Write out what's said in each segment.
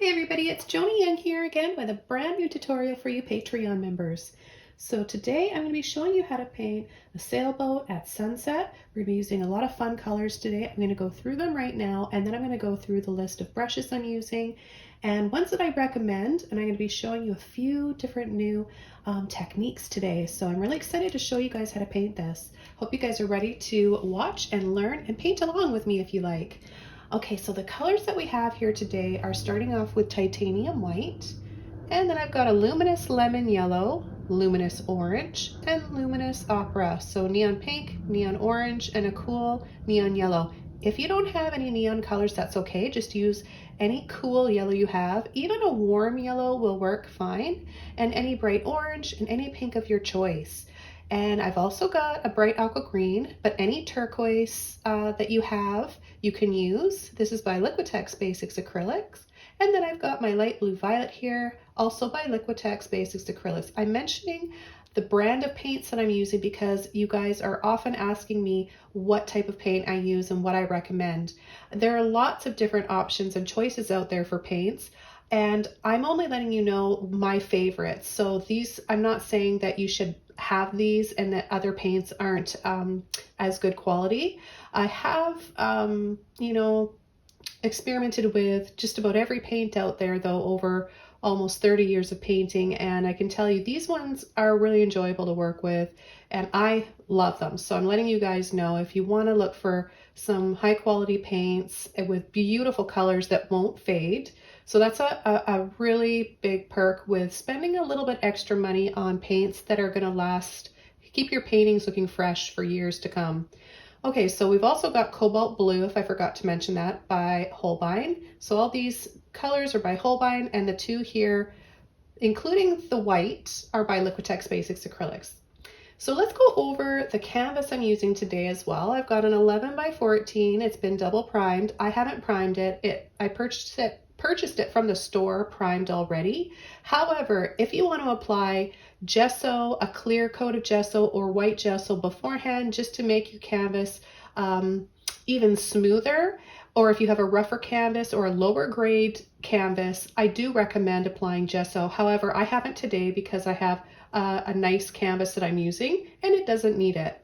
Hey everybody, it's Joni Young here again with a brand new tutorial for you Patreon members. So today I'm going to be showing you how to paint a sailboat at sunset. We're going to be using a lot of fun colors today. I'm going to go through them right now, and then I'm going to go through the list of brushes I'm using and ones that I recommend, and I'm going to be showing you a few different new techniques today. So I'm really excited to show you guys how to paint this. Hope you guys are ready to watch and learn and paint along with me if you like. Okay, so the colors that we have here today are starting off with titanium white, and then I've got a luminous lemon yellow, luminous orange, and luminous aqua. So neon pink, neon orange, and a cool neon yellow. If you don't have any neon colors, that's okay. Just use any cool yellow you have. Even a warm yellow will work fine, and any bright orange and any pink of your choice. And I've also got a bright aqua green, but any turquoise that you have, you can use. This is by Liquitex Basics Acrylics. And then I've got my light blue violet here, also by Liquitex Basics Acrylics. I'm mentioning the brand of paints that I'm using because you guys are often asking me what type of paint I use and what I recommend. There are lots of different options and choices out there for paints, and I'm only letting you know my favorites. So these, I'm not saying that you should have these and that other paints aren't as good quality. I have, experimented with just about every paint out there though over almost 30 years of painting, and I can tell you these ones are really enjoyable to work with and I love them. So I'm letting you guys know if you want to look for some high quality paints with beautiful colors that won't fade. So that's a really big perk with spending a little bit extra money on paints that are going to last, keep your paintings looking fresh for years to come. Okay, so we've also got Cobalt Blue, if I forgot to mention that, by Holbein. So all these colors are by Holbein, and the two here, including the white, are by Liquitex Basics Acrylics. So let's go over the canvas I'm using today as well. I've got an 11 by 14. It's been double primed. I haven't primed it. I purchased it from the store primed already. However, if you want to apply gesso, a clear coat of gesso or white gesso beforehand just to make your canvas even smoother, or if you have a rougher canvas or a lower grade canvas, I do recommend applying gesso. However, I haven't today because I have a nice canvas that I'm using and it doesn't need it.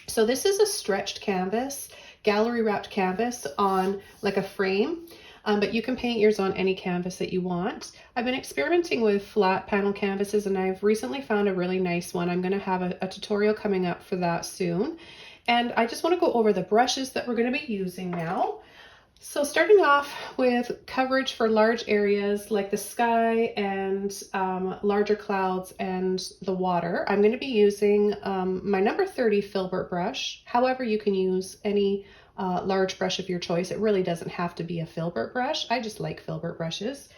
So this is a stretched canvas, gallery wrapped canvas on like a frame. But you can paint yours on any canvas that you want. I've been experimenting with flat panel canvases and I've recently found a really nice one. I'm going to have a tutorial coming up for that soon. And I just want to go over the brushes that we're going to be using now. So starting off with coverage for large areas like the sky and larger clouds and the water, I'm going to be using my number 30 Filbert brush. However, you can use any large brush of your choice. It really doesn't have to be a Filbert brush. I just like Filbert brushes.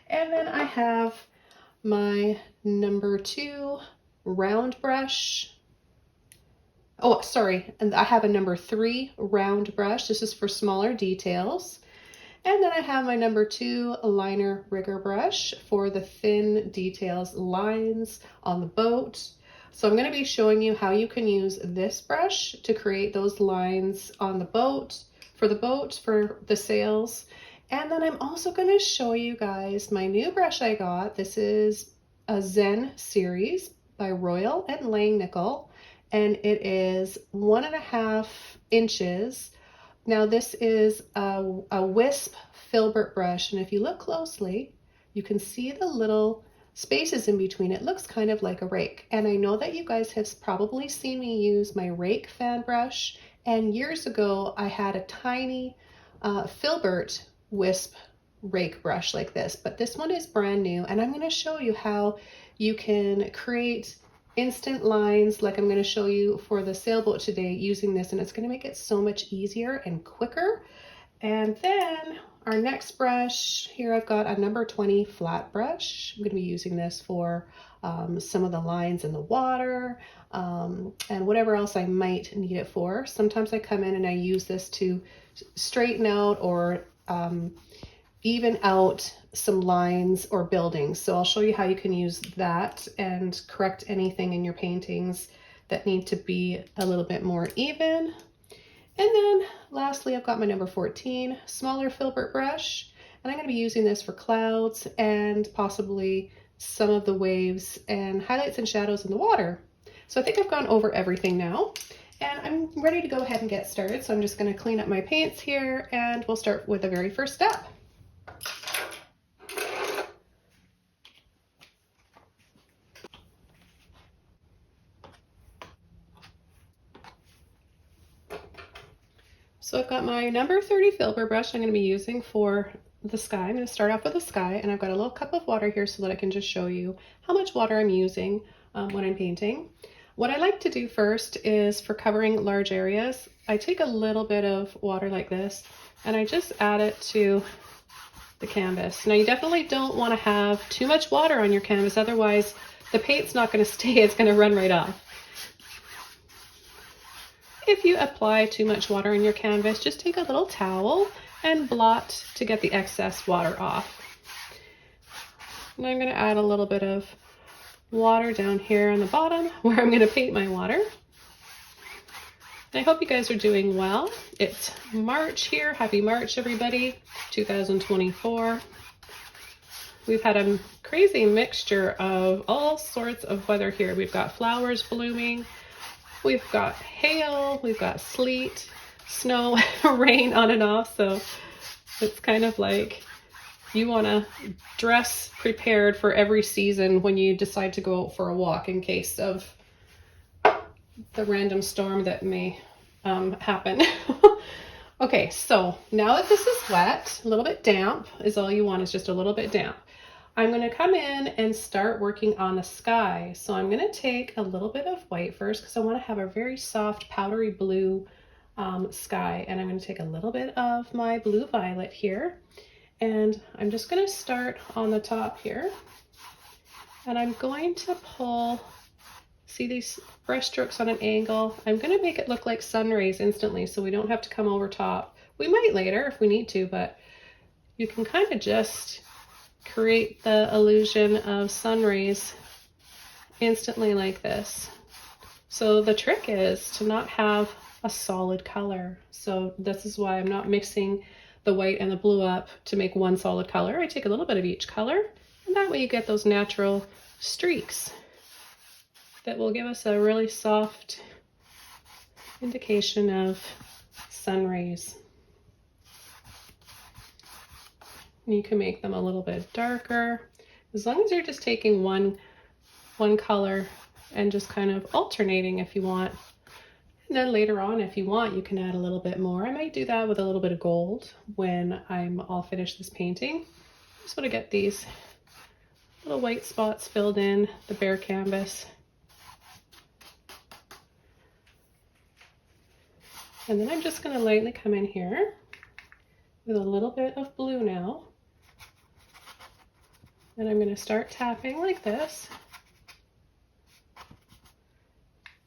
And then I have my number 2 round brush. Oh, sorry, and I have a number 3 round brush. This is for smaller details. And then I have my number 2 liner rigger brush for the thin details, lines on the boat. So I'm going to be showing you how you can use this brush to create those lines on the boat, for the sails. And then I'm also going to show you guys my new brush I got. This is a Zen series by Royal and Langnickel, and it is 1.5 inches. Now this is a wisp filbert brush, and if you look closely, you can see the little spaces in between. It looks kind of like a rake, and I know that you guys have probably seen me use my rake fan brush, and years ago I had a tiny filbert wisp rake brush like this, but this one is brand new, and I'm going to show you how you can create instant lines like I'm going to show you for the sailboat today using this, and it's going to make it so much easier and quicker. And then our next brush here, I've got a number 20 flat brush. I'm going to be using this for some of the lines in the water and whatever else I might need it for. Sometimes I come in and I use this to straighten out or even out some lines or buildings. So I'll show you how you can use that and correct anything in your paintings that need to be a little bit more even. And then lastly, I've got my number 14 smaller filbert brush, And I'm going to be using this for clouds and possibly some of the waves and highlights and shadows in the water. So I think I've gone over everything now, and I'm ready to go ahead and get started. So I'm just going to clean up my paints here, and we'll start with the very first step. So I've got my number 30 Filbert brush I'm going to be using for the sky. I'm going to start off with the sky, and I've got a little cup of water here so that I can just show you how much water I'm using when I'm painting. What I like to do first is for covering large areas, I take a little bit of water like this and I just add it to the canvas. Now you definitely don't want to have too much water on your canvas, otherwise the paint's not going to stay, it's going to run right off. If you apply too much water on your canvas, just take a little towel and blot to get the excess water off. And I'm going to add a little bit of water down here on the bottom where I'm going to paint my water. And I hope you guys are doing well. It's March here. Happy March, everybody. 2024. We've had a crazy mixture of all sorts of weather here. We've got flowers blooming. We've got hail, we've got sleet, snow, rain on and off. So it's kind of like you want to dress prepared for every season when you decide to go out for a walk in case of the random storm that may happen. Okay, so now that this is wet, a little bit damp is all you want, is just a little bit damp. I'm going to come in and start working on the sky. So I'm going to take a little bit of white first because I want to have a very soft powdery blue sky. And I'm going to take a little bit of my blue violet here. And I'm just going to start on the top here. And I'm going to pull, see these brush strokes on an angle. I'm going to make it look like sun rays instantly so we don't have to come over top. We might later if we need to, but you can kind of just create the illusion of sun rays instantly like this. So the trick is to not have a solid color. So this is why I'm not mixing the white and the blue up to make one solid color. I take a little bit of each color, and that way you get those natural streaks that will give us a really soft indication of sun rays. You can make them a little bit darker, as long as you're just taking one color and just kind of alternating if you want. And then later on, if you want, you can add a little bit more. I might do that with a little bit of gold when I'm all finished this painting. Just want to get these little white spots filled in the bare canvas. And then I'm just going to lightly come in here with a little bit of blue now. And I'm going to start tapping like this.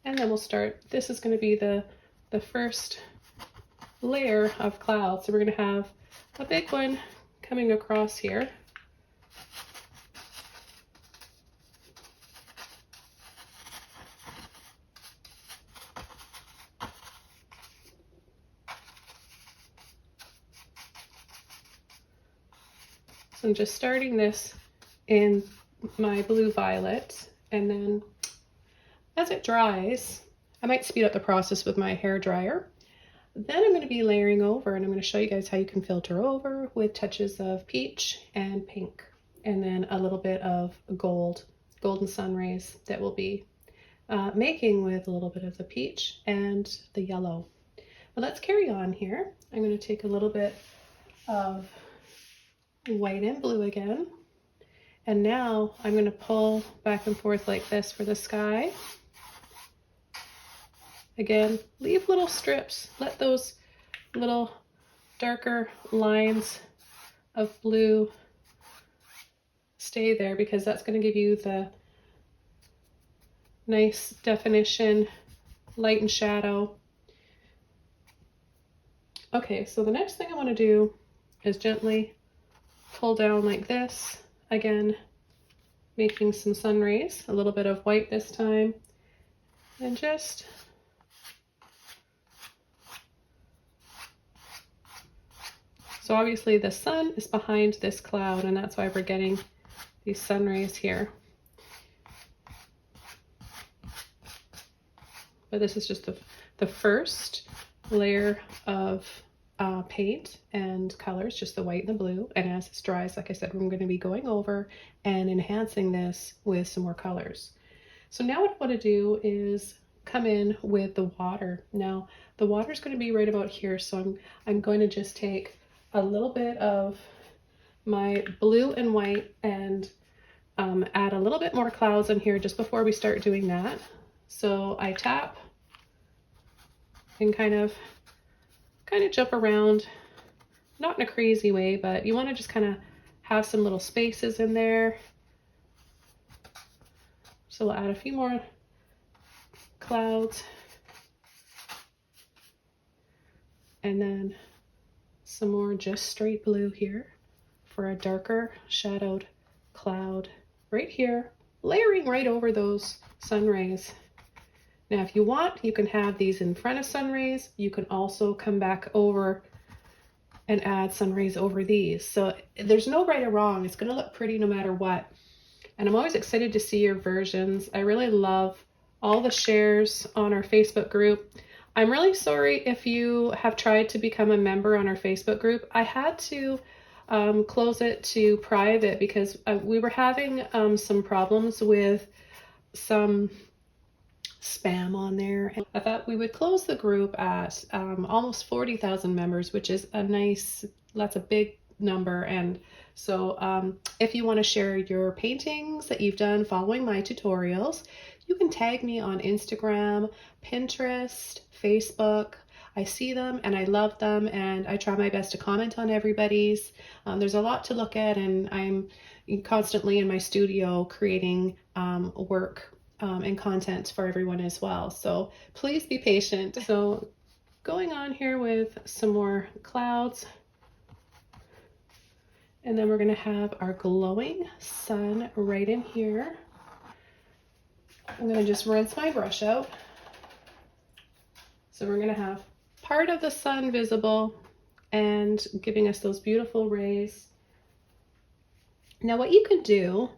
And then we'll start, this is going to be the first layer of clouds. So we're going to have a big one coming across here. So I'm just starting this in my blue violet, and then as it dries, I might speed up the process with my hair dryer. Then I'm going to be layering over, and I'm going to show you guys how you can filter over with touches of peach and pink, and then a little bit of golden sun rays that we'll be making with a little bit of the peach and the yellow. But let's carry on here. I'm going to take a little bit of white and blue again. And now I'm going to pull back and forth like this for the sky. Again, leave little strips. Let those little darker lines of blue stay there because that's going to give you the nice definition, light and shadow. Okay, so the next thing I want to do is gently pull down like this. Again, making some sun rays, a little bit of white this time, and just So obviously the sun is behind this cloud, and that's why we're getting these sun rays here. But this is just the first layer of paint and colors, just the white and the blue. And as this dries, like I said, we're going to be going over and enhancing this with some more colors. So now what I want to do is come in with the water. Now the water is going to be right about here, so I'm going to just take a little bit of my blue and white and add a little bit more clouds in here just before we start doing that. So I tap and kind of jump around, not in a crazy way, but you want to just kind of have some little spaces in there. So we'll add a few more clouds, and then some more just straight blue here for a darker shadowed cloud right here, layering right over those sun rays. Now, if you want, you can have these in front of sun rays. You can also come back over and add sun rays over these. So there's no right or wrong. It's going to look pretty no matter what. And I'm always excited to see your versions. I really love all the shares on our Facebook group. I'm really sorry if you have tried to become a member on our Facebook group. I had to close it to private because we were having some problems with some spam on there. I thought we would close the group at almost 40,000 members, which is that's a big number. And so if you want to share your paintings that you've done following my tutorials, you can tag me on Instagram, Pinterest, Facebook. I see them and I love them, and I try my best to comment on everybody's. There's a lot to look at, and I'm constantly in my studio creating work and content for everyone as well. So please be patient. So going on here with some more clouds, and then we're going to have our glowing sun right in here. I'm going to just rinse my brush out. So we're going to have part of the sun visible and giving us those beautiful rays. Now what you can do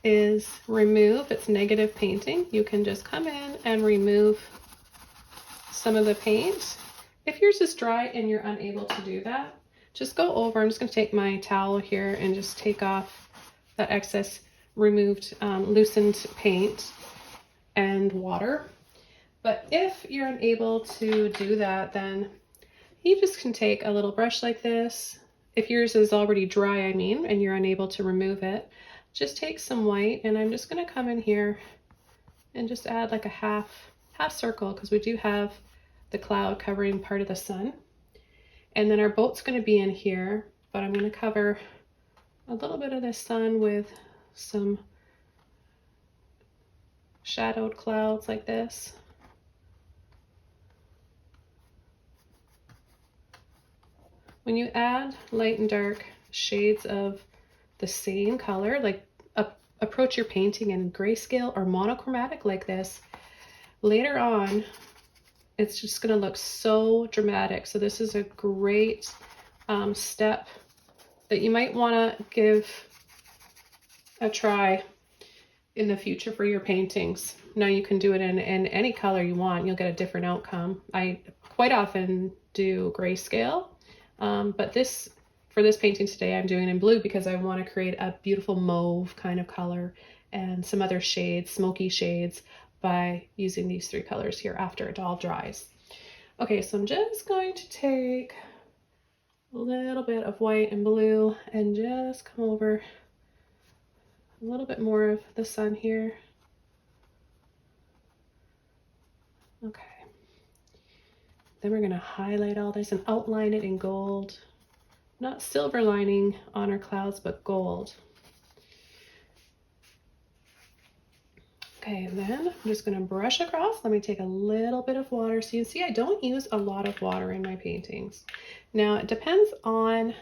is remove its negative painting. You can just come in and remove some of the paint. If yours is dry and you're unable to do that, just go over. I'm just going to take my towel here and just take off that excess removed loosened paint and water. But if you're unable to do that, then you just can take a little brush like this. If yours is already dry, and you're unable to remove it, just take some white, and I'm just going to come in here and just add like a half circle, because we do have the cloud covering part of the sun. And then our boat's going to be in here, but I'm going to cover a little bit of the sun with some shadowed clouds like this. When you add light and dark shades of the same color, like approach your painting in grayscale or monochromatic like this, later on it's just going to look so dramatic. So this is a great step that you might want to give a try in the future for your paintings. Now you can do it in any color you want. You'll get a different outcome. I quite often do grayscale, but for this painting today, I'm doing it in blue because I want to create a beautiful mauve kind of color and some other shades, smoky shades, by using these three colors here after it all dries. Okay, so I'm just going to take a little bit of white and blue and just come over a little bit more of the sun here. Okay. Then we're going to highlight all this and outline it in gold. Not silver lining on our clouds, but gold. Okay, and then I'm just going to brush across. Let me take a little bit of water. So you can see I don't use a lot of water in my paintings. Now it depends on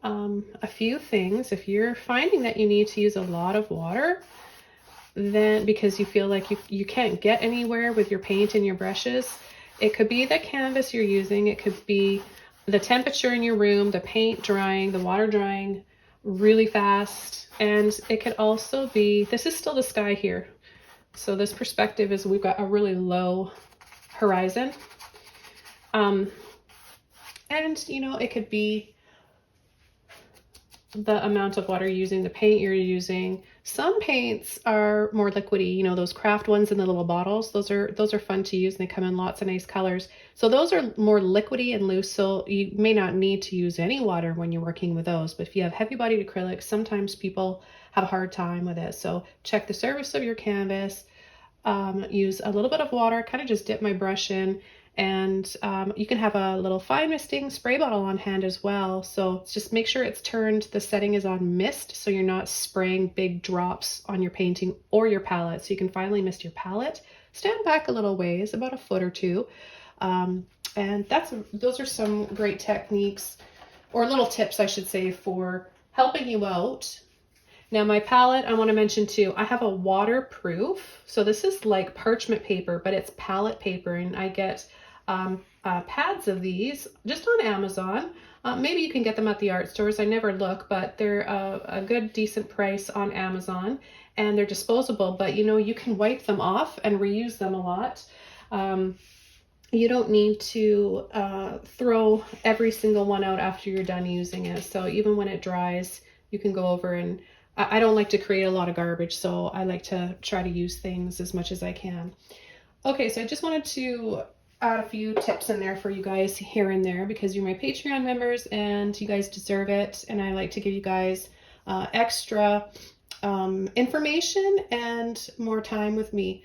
a few things. If you're finding that you need to use a lot of water, then because you feel like you can't get anywhere with your paint and your brushes, it could be the canvas you're using. It could be the temperature in your room, the paint drying, the water drying really fast. And it could also be, this is still the sky here. So this perspective is we've got a really low horizon. And you know, it could be the amount of water you're using, the paint you're using. Some paints are more liquidy, you know, those craft ones in the little bottles. Those are fun to use and they come in lots of nice colors. So those are more liquidy and loose, so you may not need to use any water when you're working with those. But if you have heavy bodied acrylics, sometimes people have a hard time with it. So check the surface of your canvas, use a little bit of water, kind of just dip my brush in. And you can have a little fine misting spray bottle on hand as well. So just make sure it's turned, the setting is on mist, so you're not spraying big drops on your painting or your palette. So you can finally mist your palette. Stand back a little ways, about a foot or two. And those are some great techniques, or little tips I should say, for helping you out. Now my palette, I want to mention too, I have a waterproof. So this is like parchment paper, but it's palette paper, and I get pads of these just on Amazon. Maybe you can get them at the art stores. I never look, but they're a good, decent price on Amazon, and they're disposable, but you know, you can wipe them off and reuse them a lot. You don't need to throw every single one out after you're done using it. So even when it dries, you can go over, and I don't like to create a lot of garbage, so I like to try to use things as much as I can. Okay, so I just wanted to add a few tips in there for you guys here and there, because you're my Patreon members and you guys deserve it, and I like to give you guys extra information and more time with me.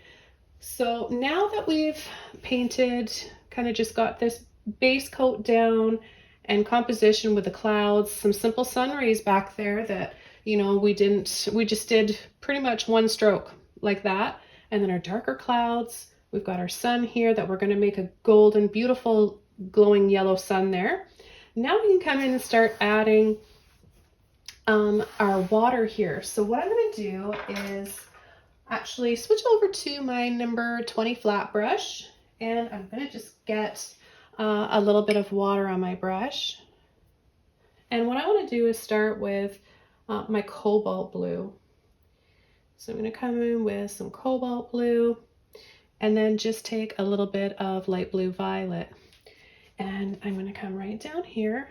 So now that we've painted, kind of just got this base coat down and composition with the clouds, some simple sun rays back there that, you know, we just did pretty much one stroke like that. And then our darker clouds, we've got our sun here that we're going to make a golden, beautiful, glowing yellow sun there. Now we can come in and start adding our water here. So what I'm going to do is actually switch over to my number 20 flat brush, and I'm going to just get a little bit of water on my brush. And what I want to do is start with my cobalt blue. So I'm going to come in with some cobalt blue, and then just take a little bit of light blue violet. And I'm going to come right down here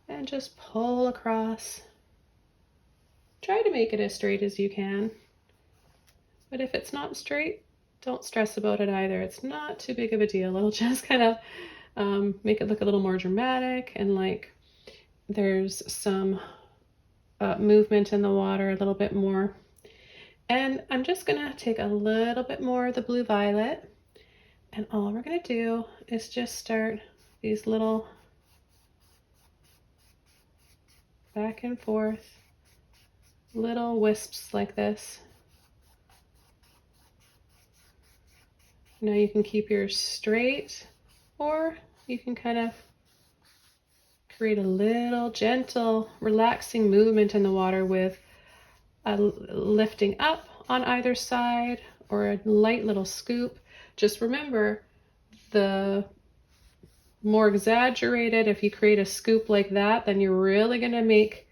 and just pull across. Try to make it as straight as you can. But if it's not straight, don't stress about it either. It's not too big of a deal. It'll just kind of make it look a little more dramatic, and like there's some movement in the water a little bit more. And I'm just gonna take a little bit more of the blue violet, and all we're gonna do is just start these little back and forth little wisps like this. Now you can keep yours straight, or you can kind of create a little gentle, relaxing movement in the water with a lifting up on either side or a light little scoop. Just remember, the more exaggerated, if you create a scoop like that, then you're really going to make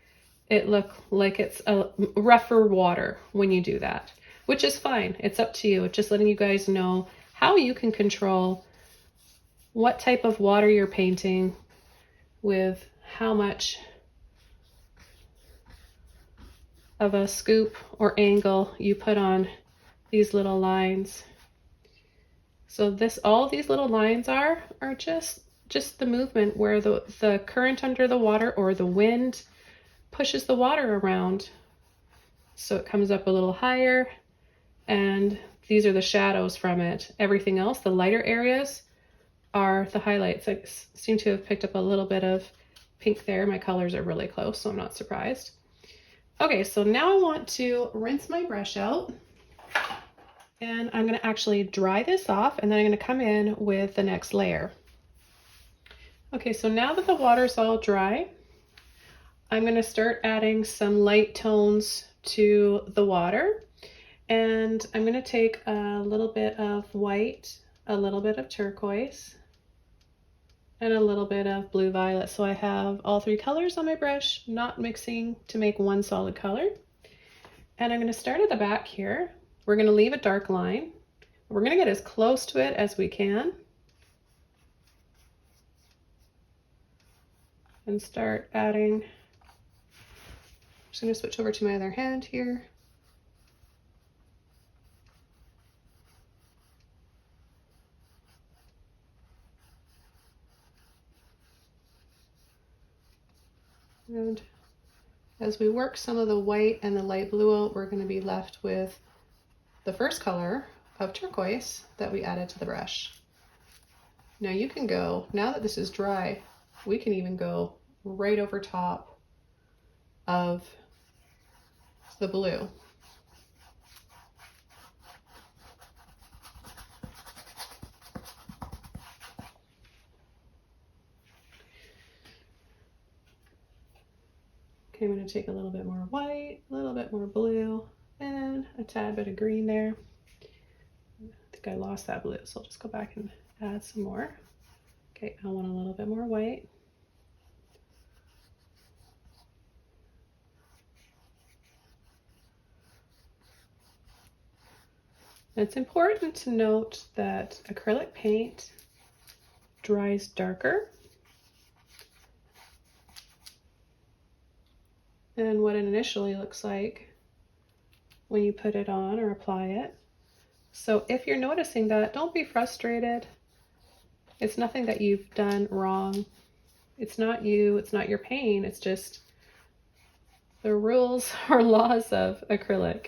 it look like it's a rougher water when you do that, which is fine. It's up to you. It's just letting you guys know how you can control what type of water you're painting with how much of a scoop or angle you put on these little lines. So all these little lines are just the movement where the current under the water or the wind pushes the water around. So it comes up a little higher, and these are the shadows from it. Everything else, the lighter areas, are the highlights. I seem to have picked up a little bit of pink there. My colors are really close, so I'm not surprised. Okay, so now I want to rinse my brush out, and I'm going to actually dry this off, and then I'm going to come in with the next layer. Okay, so now that the water's all dry, I'm going to start adding some light tones to the water, and I'm going to take a little bit of white, a little bit of turquoise, and a little bit of blue violet. So I have all three colors on my brush, not mixing to make one solid color. And I'm going to start at the back here. We're going to leave a dark line. We're going to get as close to it as we can and start adding. I'm just going to switch over to my other hand here. And as we work some of the white and the light blue out, we're going to be left with the first color of turquoise that we added to the brush. Now you can go, now that this is dry, we can even go right over top of the blue. Okay, I'm going to take a little bit more white, a little bit more blue, and a tad bit of green there. I think I lost that blue, so I'll just go back and add some more. Okay, I want a little bit more white. It's important to note that acrylic paint dries darker than what it initially looks like when you put it on or apply it. So if you're noticing that, don't be frustrated. It's nothing that you've done wrong. It's not you, it's not your paint, it's just the rules or laws of acrylic.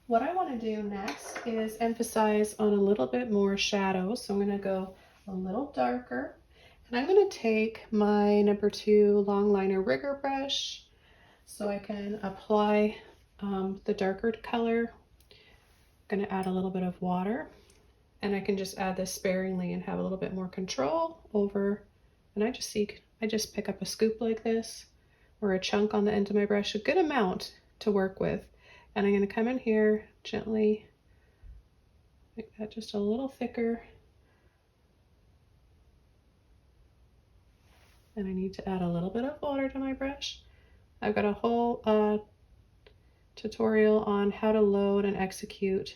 What I want to do next is emphasize on a little bit more shadow. So I'm going to go a little darker. And I'm going to take my number 2 long liner rigger brush so I can apply the darker color. I'm going to add a little bit of water, and I can just add this sparingly and have a little bit more control over. And I just pick up a scoop like this or a chunk on the end of my brush, a good amount to work with. And I'm going to come in here gently, make that just a little thicker. And I need to add a little bit of water to my brush. I've got a whole tutorial on how to load and execute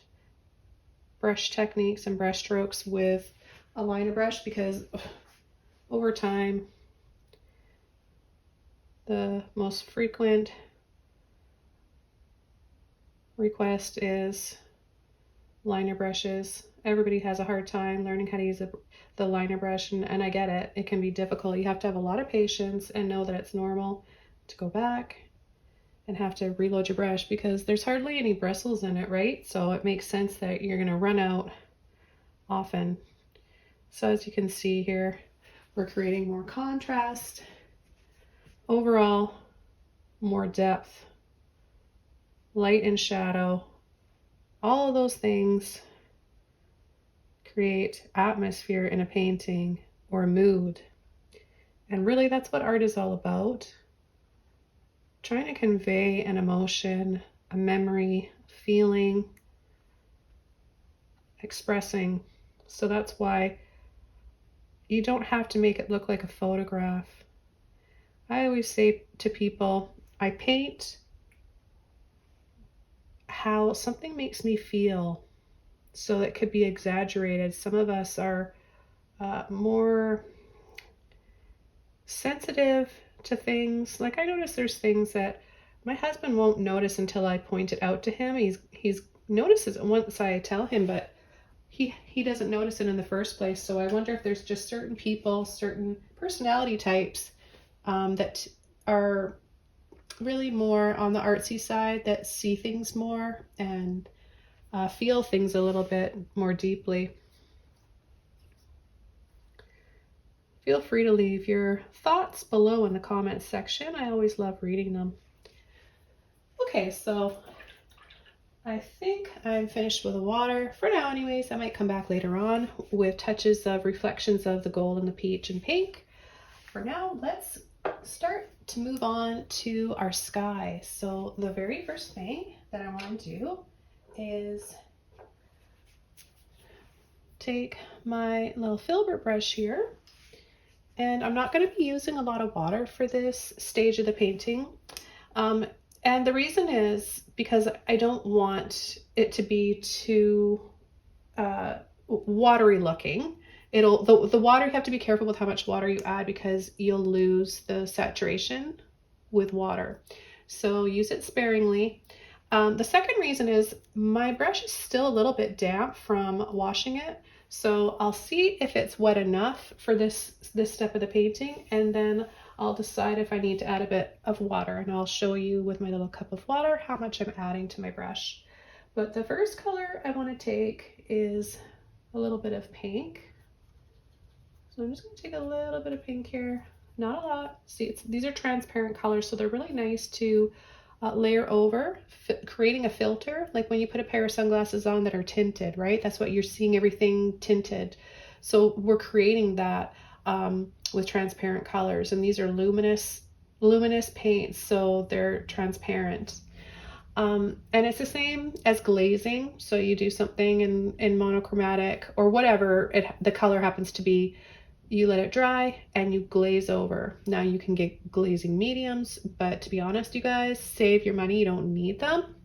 brush techniques and brush strokes with a liner brush, because over time, the most frequent request is liner brushes. Everybody has a hard time learning how to use the liner brush, and I get it. It can be difficult. You have to have a lot of patience and know that it's normal to go back and have to reload your brush because there's hardly any bristles in it, right? So it makes sense that you're going to run out often. So as you can see here, we're creating more contrast, overall more depth, light and shadow, all of those things create atmosphere in a painting or mood. And really that's what art is all about. Trying to convey an emotion, a memory, feeling, expressing. So that's why you don't have to make it look like a photograph. I always say to people, I paint how something makes me feel. So that could be exaggerated. Some of us are more sensitive to things. Like I notice there's things that my husband won't notice until I point it out to him. He's notices it once I tell him, but he doesn't notice it in the first place. So I wonder if there's just certain people, certain personality types that are really more on the artsy side, that see things more and feel things a little bit more deeply. Feel free to leave your thoughts below in the comments section. I always love reading them. Okay, so I think I'm finished with the water for now anyways. I might come back later on with touches of reflections of the gold and the peach and pink. For now, let's start to move on to our sky. So the very first thing that I want to do is take my little Filbert brush here, and I'm not going to be using a lot of water for this stage of the painting. And the reason is because I don't want it to be too watery looking. The water, you have to be careful with how much water you add because you'll lose the saturation with water. So use it sparingly. The second reason is my brush is still a little bit damp from washing it. So I'll see if it's wet enough for this step of the painting, and then I'll decide if I need to add a bit of water, and I'll show you with my little cup of water how much I'm adding to my brush. But the first color I want to take is a little bit of pink. So I'm just going to take a little bit of pink here, not a lot. See, these are transparent colors, so they're really nice to layer over, creating a filter, like when you put a pair of sunglasses on that are tinted, right? That's what you're seeing, everything tinted. So we're creating that with transparent colors, and these are luminous paints, so they're transparent. And it's the same as glazing. So you do something in monochromatic or whatever the color happens to be, you let it dry and you glaze over. Now you can get glazing mediums, but to be honest, you guys, save your money. You don't need them.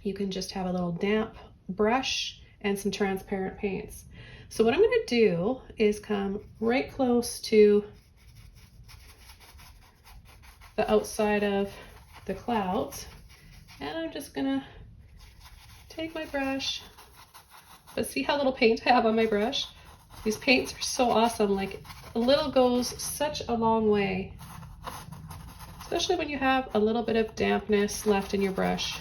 You can just have a little damp brush and some transparent paints. So what I'm going to do is come right close to the outside of the clouds, and I'm just going to take my brush, but see how little paint I have on my brush? These paints are so awesome. Like, a little goes such a long way, especially when you have a little bit of dampness left in your brush.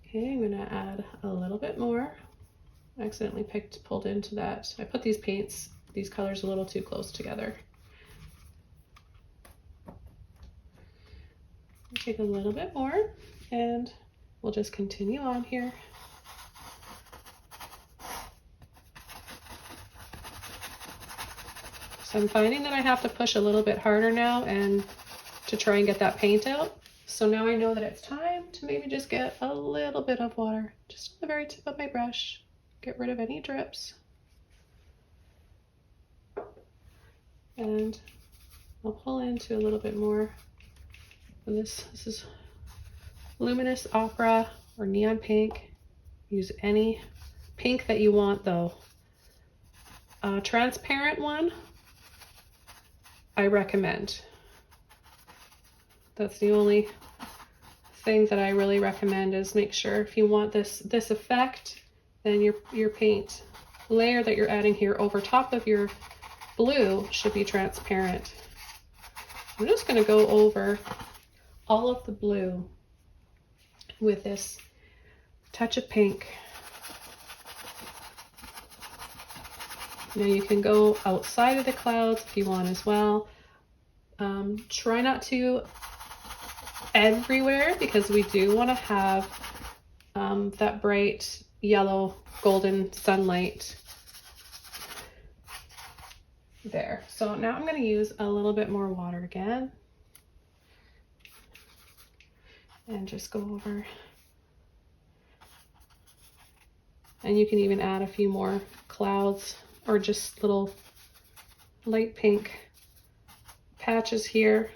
Okay, I'm gonna add a little bit more. I accidentally pulled into that. I put these colors a little too close together. Take a little bit more, and we'll just continue on here. So I'm finding that I have to push a little bit harder now and to try and get that paint out. So now I know that it's time to maybe just get a little bit of water, just on the very tip of my brush. Get rid of any drips. And I'll pull into a little bit more. And this is Luminous Opera or Neon Pink. Use any pink that you want though. Transparent one, I recommend. That's the only thing that I really recommend, is make sure if you want this effect, then your paint layer that you're adding here over top of your blue should be transparent. I'm just going to go over all of the blue with this touch of pink. Now you can go outside of the clouds if you want as well. Try not to everywhere, because we do want to have that bright yellow golden sunlight there. So now I'm going to use a little bit more water again and just go over, and you can even add a few more clouds or just little light pink patches here.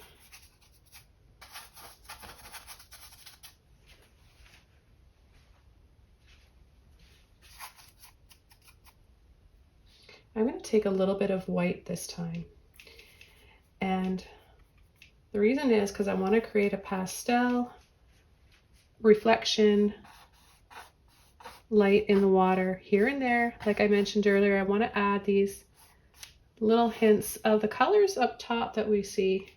I'm going to take a little bit of white this time, and the reason is because I want to create a pastel reflection light in the water here and there. Like I mentioned earlier, I want to add these little hints of the colors up top that we see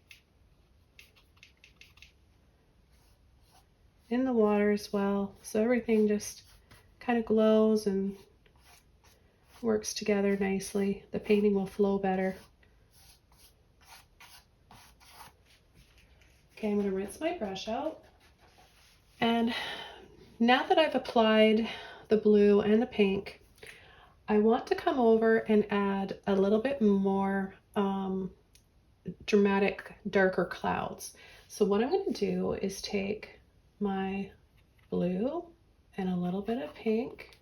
in the water as well, so everything just kind of glows and works together nicely. The painting will flow better. Okay, I'm going to rinse my brush out, and now that I've applied the blue and the pink, I want to come over and add a little bit more dramatic, darker clouds. So what I'm going to do is take my blue and a little bit of pink,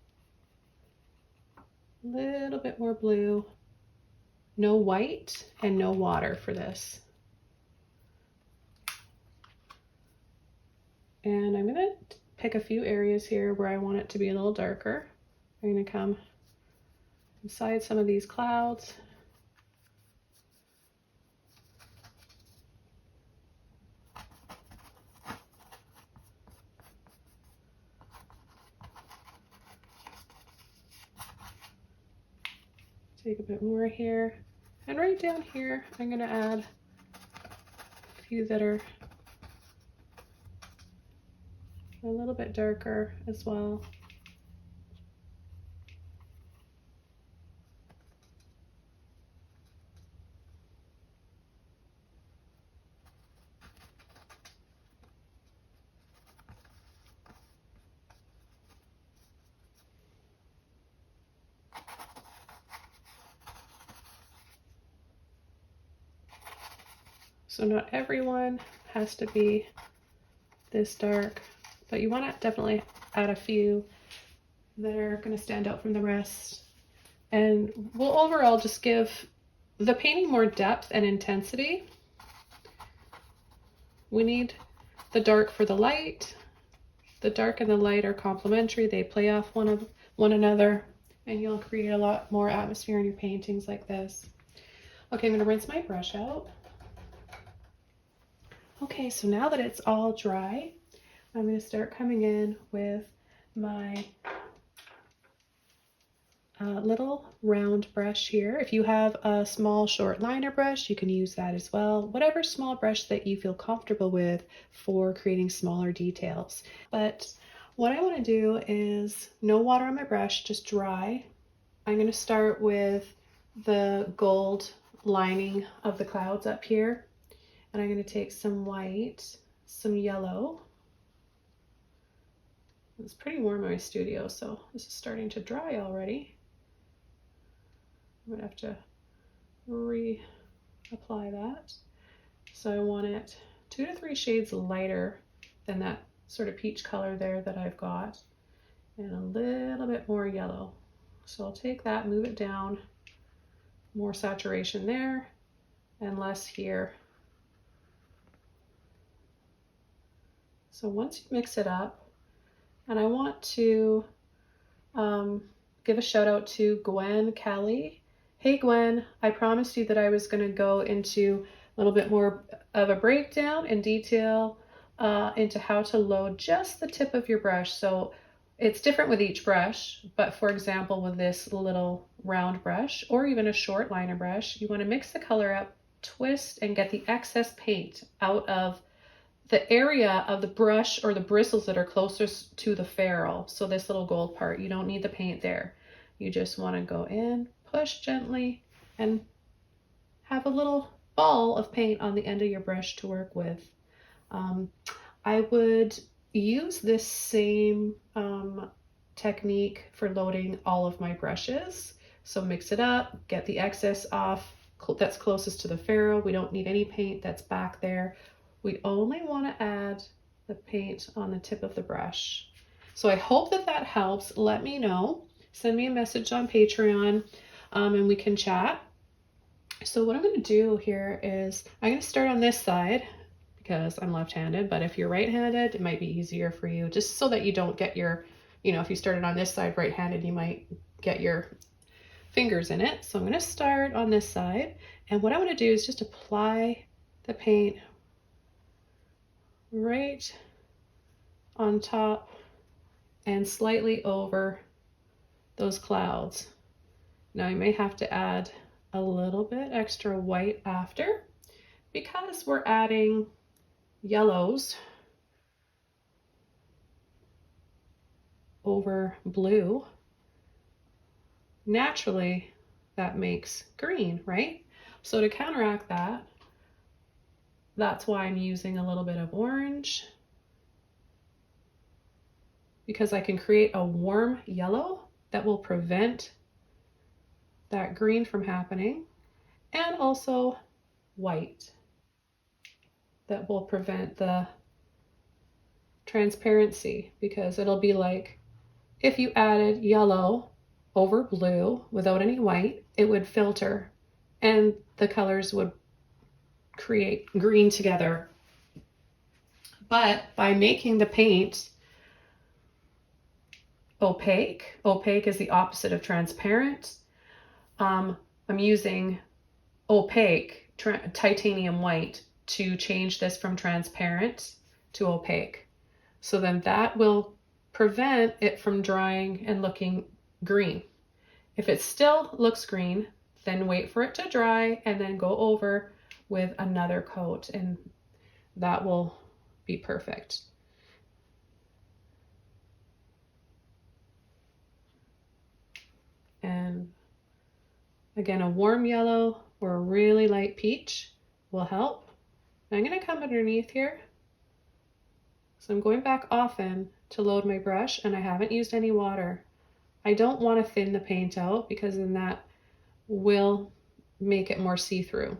a little bit more blue, no white and no water for this. And I'm going to pick a few areas here where I want it to be a little darker. I'm going to come inside some of these clouds. Take a bit more here. And right down here, I'm going to add a few that are a little bit darker as well. So not everyone has to be this dark, but you want to definitely add a few that are going to stand out from the rest. And we'll overall just give the painting more depth and intensity. We need the dark for the light. The dark and the light are complementary. They play off one another, and you'll create a lot more atmosphere in your paintings like this. Okay, I'm going to rinse my brush out. Okay, so now that it's all dry, I'm going to start coming in with my little round brush here. If you have a small short liner brush, you can use that as well. Whatever small brush that you feel comfortable with for creating smaller details. But what I want to do is no water on my brush, just dry. I'm going to start with the gold lining of the clouds up here. And I'm going to take some white, some yellow. It's pretty warm in my studio, so this is starting to dry already. I'm going to have to reapply that. So I want it 2 to 3 shades lighter than that sort of peach color there that I've got, and a little bit more yellow. So I'll take that, move it down, more saturation there and less here. So once you mix it up, and I want to give a shout out to Gwen Kelly. Hey Gwen, I promised you that I was going to go into a little bit more of a breakdown and detail into how to load just the tip of your brush. So it's different with each brush, but for example, with this little round brush or even a short liner brush, you want to mix the color up, twist, and get the excess paint out of the area of the brush or the bristles that are closest to the ferrule. So this little gold part, you don't need the paint there. You just want to go in, push gently, and have a little ball of paint on the end of your brush to work with. I would use this same technique for loading all of my brushes. So mix it up, get the excess off that's closest to the ferrule. We don't need any paint that's back there. We only want to add the paint on the tip of the brush. So I hope that that helps. Let me know. Send me a message on Patreon and we can chat. So what I'm going to do here is I'm going to start on this side because I'm left-handed, but if you're right-handed, it might be easier for you, just so that you don't get your, if you started on this side right-handed, you might get your fingers in it. So I'm going to start on this side, and what I want to do is just apply the paint right on top and slightly over those clouds. Now I may have to add a little bit extra white after because we're adding yellows over blue. Naturally, that makes green, right? So to counteract that, that's why I'm using a little bit of orange, because I can create a warm yellow that will prevent that green from happening, and also white. that will prevent the transparency, because it'll be like if you added yellow over blue without any white, it would filter and the colors would create green together. But by making the paint opaque, opaque is the opposite of transparent, I'm using opaque titanium white to change this from transparent to opaque. So then that will prevent it from drying and looking green. If it still looks green, then wait for it to dry and then go over with another coat, and that will be perfect. And again, a warm yellow or a really light peach will help. Now I'm going to come underneath here. So I'm going back often to load my brush, and I haven't used any water. I don't want to thin the paint out because then that will make it more see-through.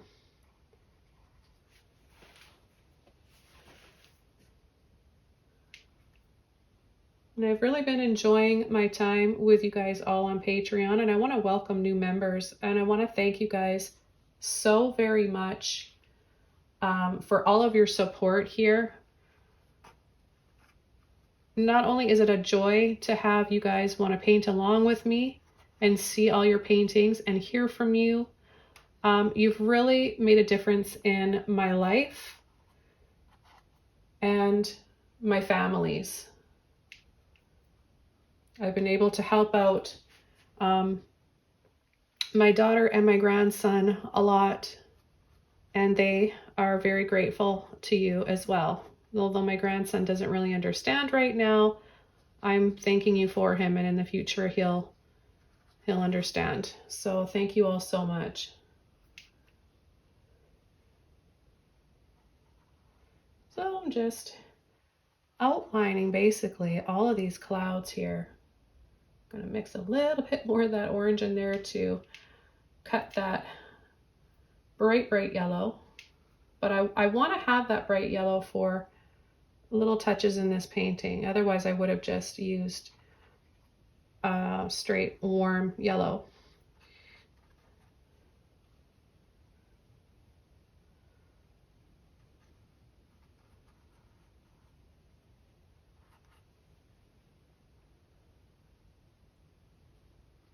And I've really been enjoying my time with you guys all on Patreon, and I want to welcome new members, and I want to thank you guys so very much for all of your support here. Not only is it a joy to have you guys want to paint along with me and see all your paintings and hear from you, you've really made a difference in my life and my family's. I've been able to help out my daughter and my grandson a lot, and they are very grateful to you as well. Although my grandson doesn't really understand right now, I'm thanking you for him, and in the future he'll understand. So thank you all so much. So I'm just outlining basically all of these clouds here. I'm going to mix a little bit more of that orange in there to cut that bright yellow. But I want to have that bright yellow for little touches in this painting. Otherwise I would have just used straight warm yellow.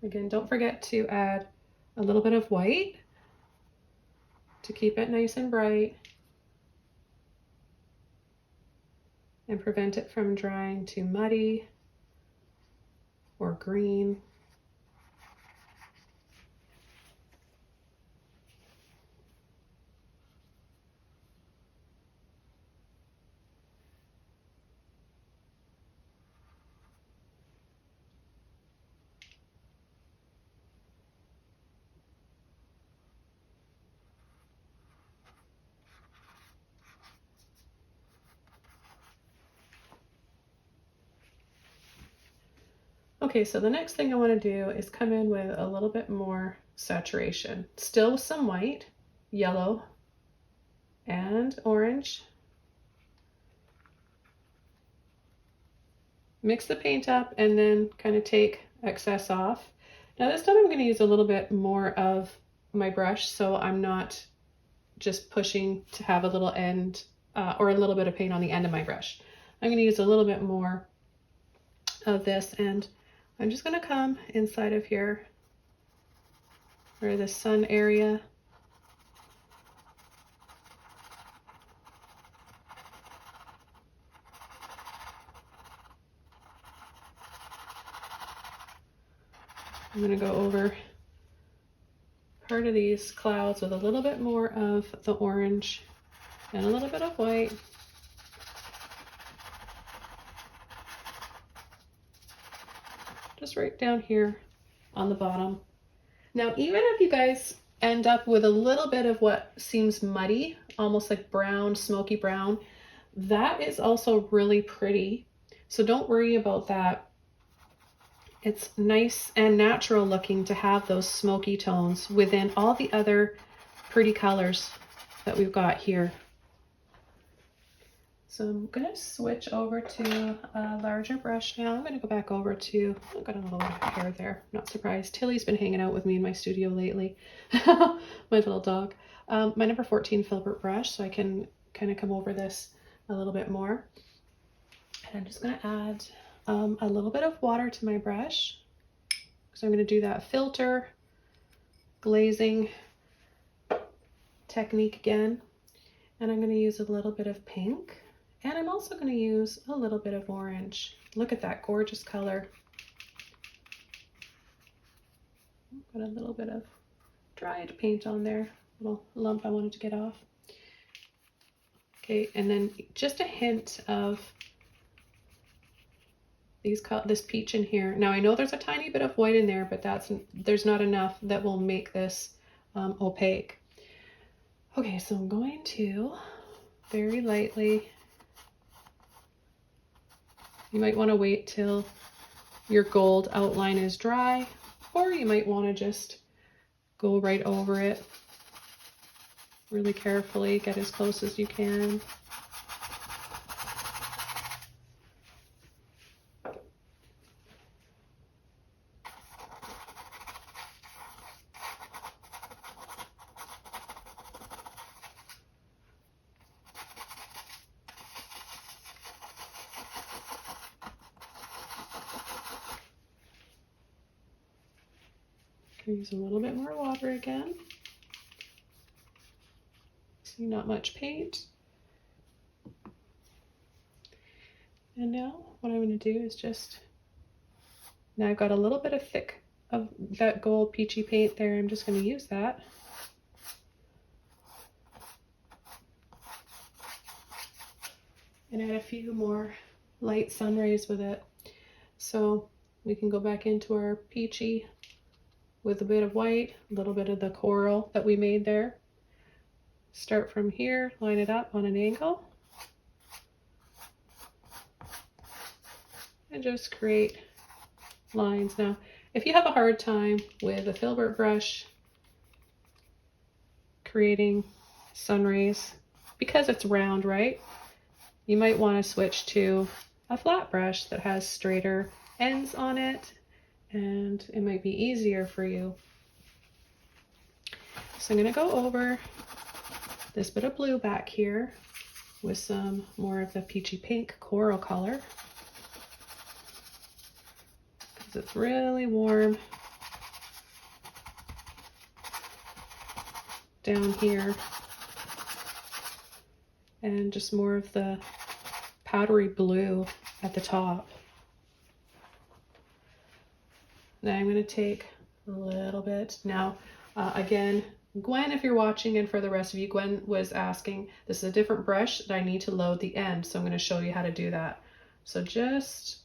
Again, don't forget to add a little bit of white to keep it nice and bright and prevent it from drying too muddy or green. Okay, so the next thing I want to do is come in with a little bit more saturation. Still with some white, yellow, and orange. Mix the paint up and then kind of take excess off. Now this time I'm going to use a little bit more of my brush, so I'm not just pushing to have a little end or a little bit of paint on the end of my brush. I'm going to use a little bit more of this, and I'm just going to come inside of here where the sun area. I'm going to go over part of these clouds with a little bit more of the orange and a little bit of white. Just right down here on the bottom. Now, even if you guys end up with a little bit of what seems muddy, almost like brown, smoky brown, that is also really pretty. So don't worry about that. It's nice and natural looking to have those smoky tones within all the other pretty colors that we've got here. So I'm gonna switch over to a larger brush now. I'm gonna go back over to, I've got a little bit of hair there, not surprised. Tilly's been hanging out with me in my studio lately, my little dog. My number 14 Filbert brush, so I can kind of come over this a little bit more. And I'm just gonna add a little bit of water to my brush. So I'm gonna do that filter glazing technique again. And I'm gonna use a little bit of pink. And I'm also going to use a little bit of orange. Look at that gorgeous color. Got a little bit of dried paint on there, little lump I wanted to get off. Okay, and then just a hint of this peach in here. Now I know there's a tiny bit of white in there, but there's not enough that will make this opaque. Okay, so I'm going to very lightly. You might want to wait till your gold outline is dry, or you might want to just go right over it really carefully, get as close as you can. Use a little bit more water again. See, not much paint. And now what I'm going to do is now I've got a little bit of thick of that gold peachy paint there. I'm just going to use that. And add a few more light sun rays with it. So we can go back into our peachy with a bit of white, a little bit of the coral that we made there. Start from here, line it up on an angle, and just create lines. Now, if you have a hard time with a Filbert brush creating sun rays, because it's round, right? You might want to switch to a flat brush that has straighter ends on it, and it might be easier for you. So I'm going to go over this bit of blue back here with some more of the peachy pink coral color, because it's really warm down here, and just more of the powdery blue at the top. Now I'm going to take a little bit. Now, again, Gwen, if you're watching, and for the rest of you, Gwen was asking, this is a different brush that I need to load the end, so I'm going to show you how to do that. So just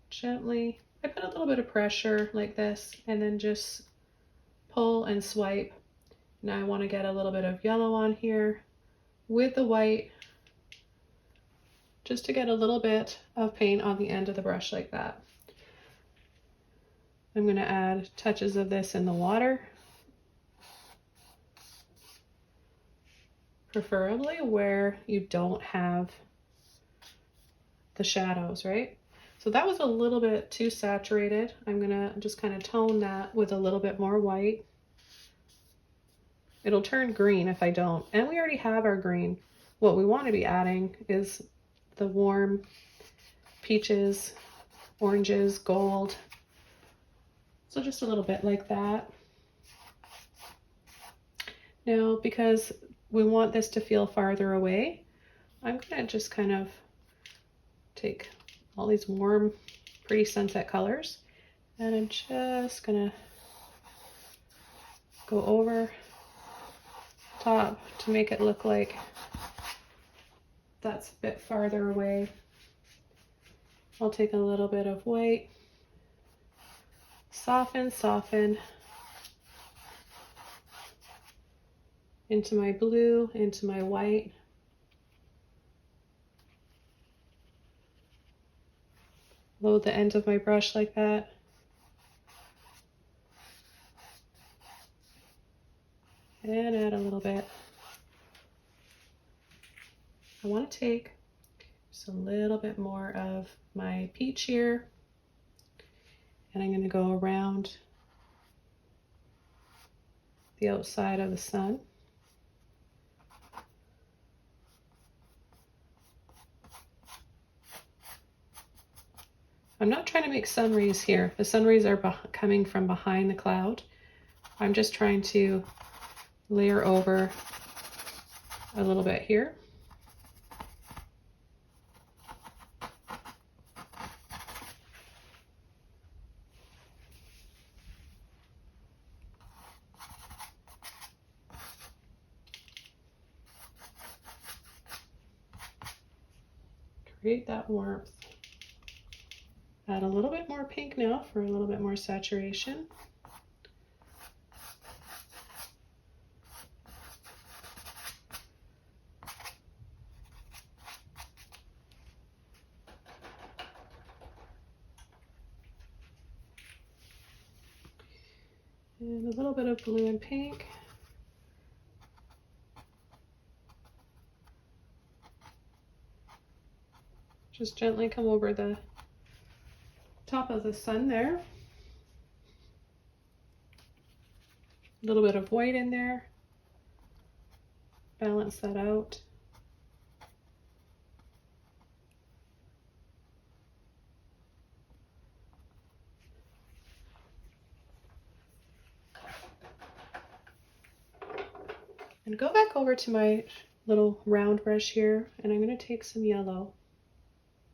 gently, I put a little bit of pressure like this, and then just pull and swipe. Now I want to get a little bit of yellow on here with the white, just to get a little bit of paint on the end of the brush like that. I'm going to add touches of this in the water, preferably where you don't have the shadows, right? So that was a little bit too saturated. I'm going to just kind of tone that with a little bit more white. It'll turn green if I don't, and we already have our green. What we want to be adding is the warm peaches, oranges, gold. So just a little bit like that. Now, because we want this to feel farther away, I'm going to just kind of take all these warm, pretty sunset colors, and I'm just going to go over top to make it look like that's a bit farther away. I'll take a little bit of white, soften into my blue, into my white. Load the end of my brush like that. And add a little bit. I want to take Just a little bit more of my peach here. And I'm going to go around the outside of the sun. I'm not trying to make sun rays here. The sun rays are coming from behind the cloud. I'm just trying to layer over a little bit here. Create that warmth. Add a little bit more pink now for a little bit more saturation. And a little bit of blue and pink. Just gently come over the top of the sun there. A little bit of white in there. Balance that out. And go back over to my little round brush here, and I'm going to take some yellow.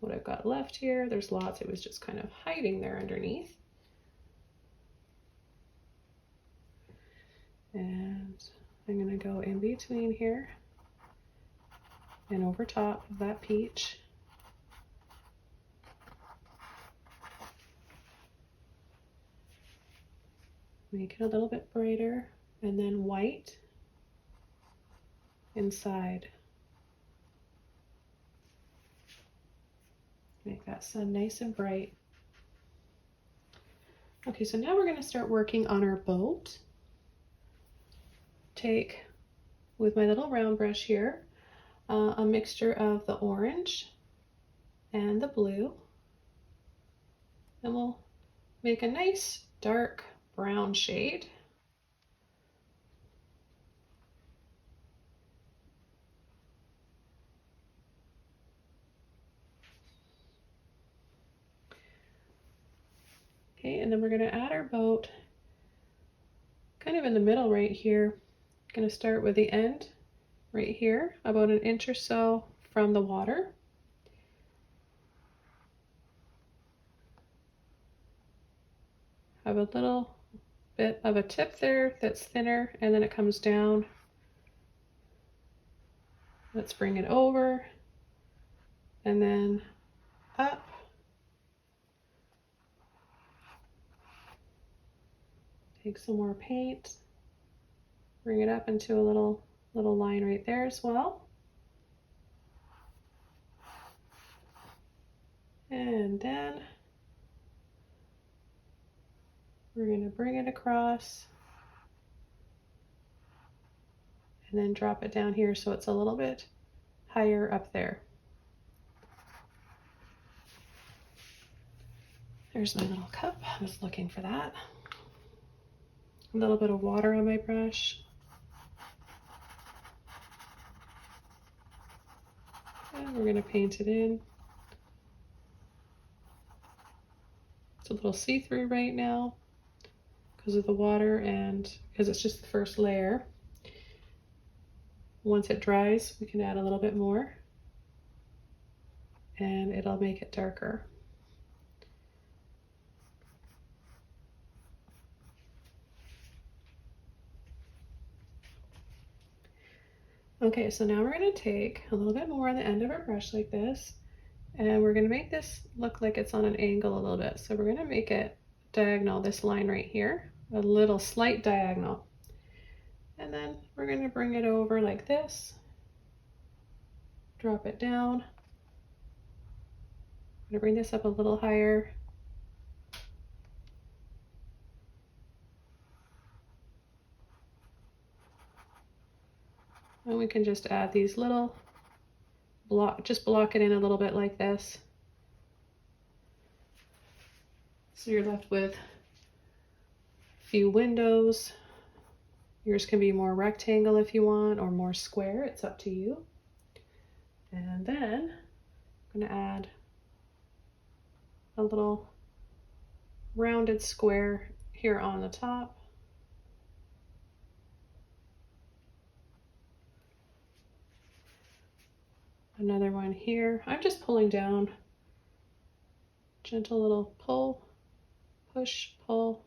What I've got left here, there's lots, it was just kind of hiding there underneath. And I'm going to go in between here and over top of that peach. Make it a little bit brighter, and then white inside. Make that sun nice and bright. Okay, so now we're going to start working on our boat. Take, with my little round brush here, a mixture of the orange and the blue. And we'll make a nice dark brown shade. Okay, and then we're going to add our boat kind of in the middle right here. Going to start with the end right here, about an inch or so from the water. Have a little bit of a tip there that's thinner, and then it comes down. Let's bring it over and then up. Take some more paint, bring it up into a little line right there as well. And then we're going to bring it across and then drop it down here so it's a little bit higher up there. There's my little cup. I was looking for that. A little bit of water on my brush. And we're going to paint it in. It's a little see-through right now because of the water and because it's just the first layer. Once it dries, we can add a little bit more and it'll make it darker. Okay, so now we're going to take a little bit more on the end of our brush like this, and we're going to make this look like it's on an angle a little bit. So we're going to make it diagonal, this line right here, a little slight diagonal. And then we're going to bring it over like this, drop it down. I'm going to bring this up a little higher. And we can just add these little just block it in a little bit like this. So you're left with a few windows. Yours can be more rectangle if you want, or more square, it's up to you. And then I'm going to add a little rounded square here on the top. Another one here. I'm just pulling down, gentle little pull, push, pull.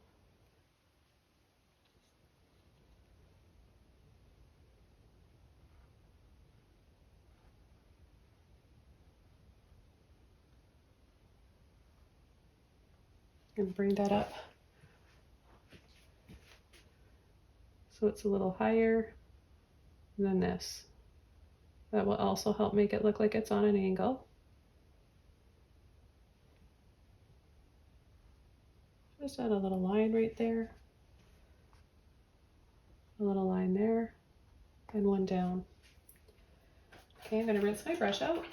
And bring that up so it's a little higher than this. That will also help make it look like it's on an angle. Just add a little line right there, a little line there, and one down. Okay, I'm going to rinse my brush out.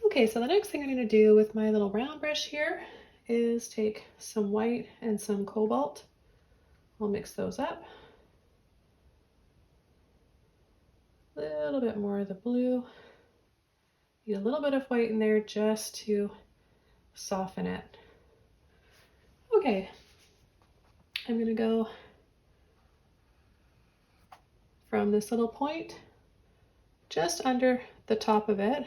Okay, so the next thing I'm going to do with my little round brush here is take some white and some cobalt. I'll mix those up. A little bit more of the blue. Need a little bit of white in there just to soften it. Okay, I'm going to go from this little point just under the top of it,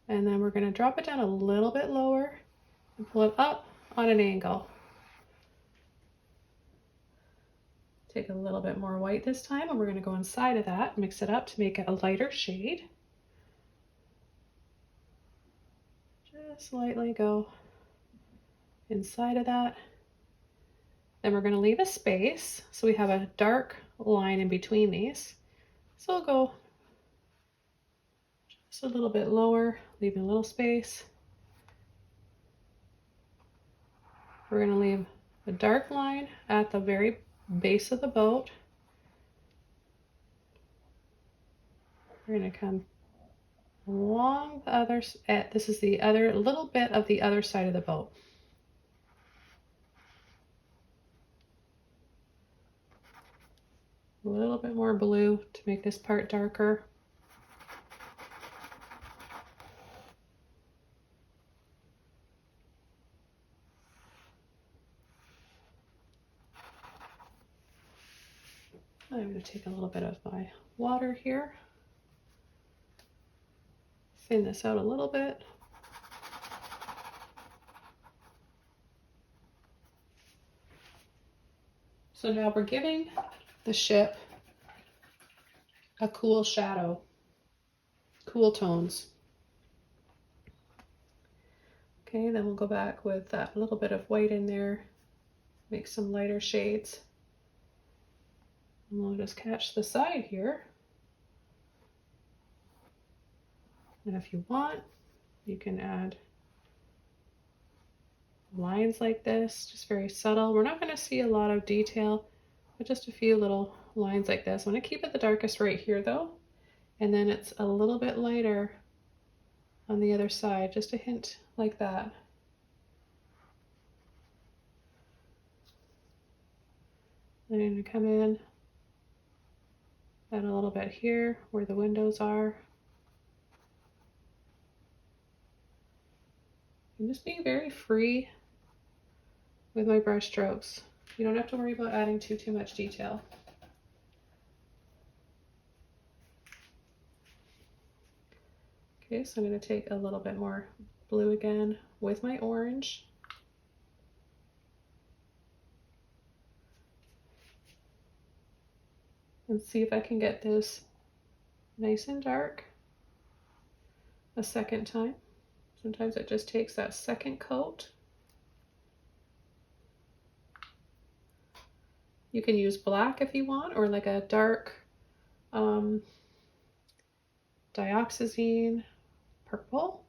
and then we're going to drop it down a little bit lower and pull it up on an angle. Take a little bit more white this time, and we're going to go inside of that, mix it up to make it a lighter shade. Just lightly go inside of that. Then we're going to leave a space so we have a dark line in between these. So I'll go just a little bit lower, leaving a little space. We're going to leave a dark line at the very base of the boat. We're going to come along the other, this is the other little bit of the other side of the boat. A little bit more blue to make this part darker. I'm going to take a little bit of my water here. Thin this out a little bit. So now we're giving the ship a cool shadow, cool tones. Okay, then we'll go back with that little bit of white in there, make some lighter shades. And we'll just catch the side here. And if you want, you can add lines like this, just very subtle. We're not going to see a lot of detail, but just a few little lines like this. I'm going to keep it the darkest right here though, and then it's a little bit lighter on the other side, just a hint like that. Then I'm going to come in, add a little bit here where the windows are. I'm just being very free with my brush strokes. You don't have to worry about adding too much detail. Okay, so I'm going to take a little bit more blue again with my orange. And see if I can get this nice and dark a second time. Sometimes it just takes that second coat. You can use black if you want, or like a dark dioxazine purple.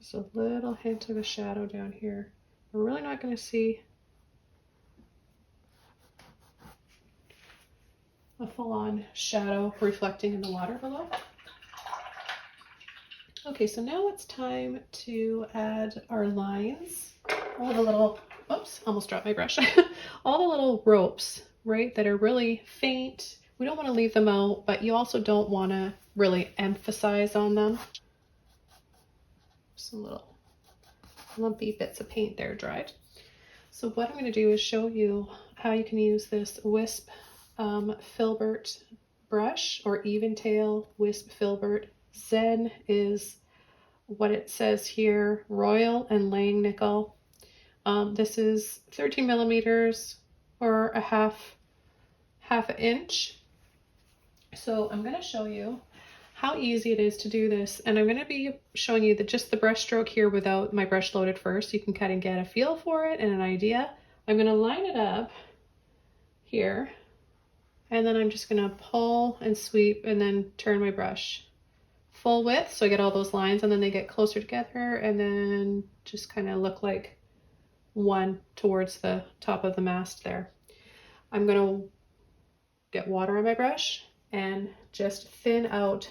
Just a little hint of a shadow down here. We're really not going to see a full-on shadow reflecting in the water below. Okay, so now it's time to add our lines. All the little, oops, almost dropped my brush. All the little ropes, right, that are really faint. We don't want to leave them out, but you also don't want to really emphasize on them. Some little lumpy bits of paint there dried. So what I'm going to do is show you how you can use this wisp Filbert brush, or even tail wisp Filbert. Zen is what it says here, Royal and Lang Nickel. This is 13 millimeters or a half an inch. So I'm going to show you how easy it is to do this, and I'm going to be showing you just the brush stroke here without my brush loaded first. You can kind of get a feel for it and an idea. I'm going to line it up here, and then I'm just going to pull and sweep and then turn my brush full width so I get all those lines, and then they get closer together and then just kind of look like one towards the top of the mast there. I'm going to get water on my brush and just thin out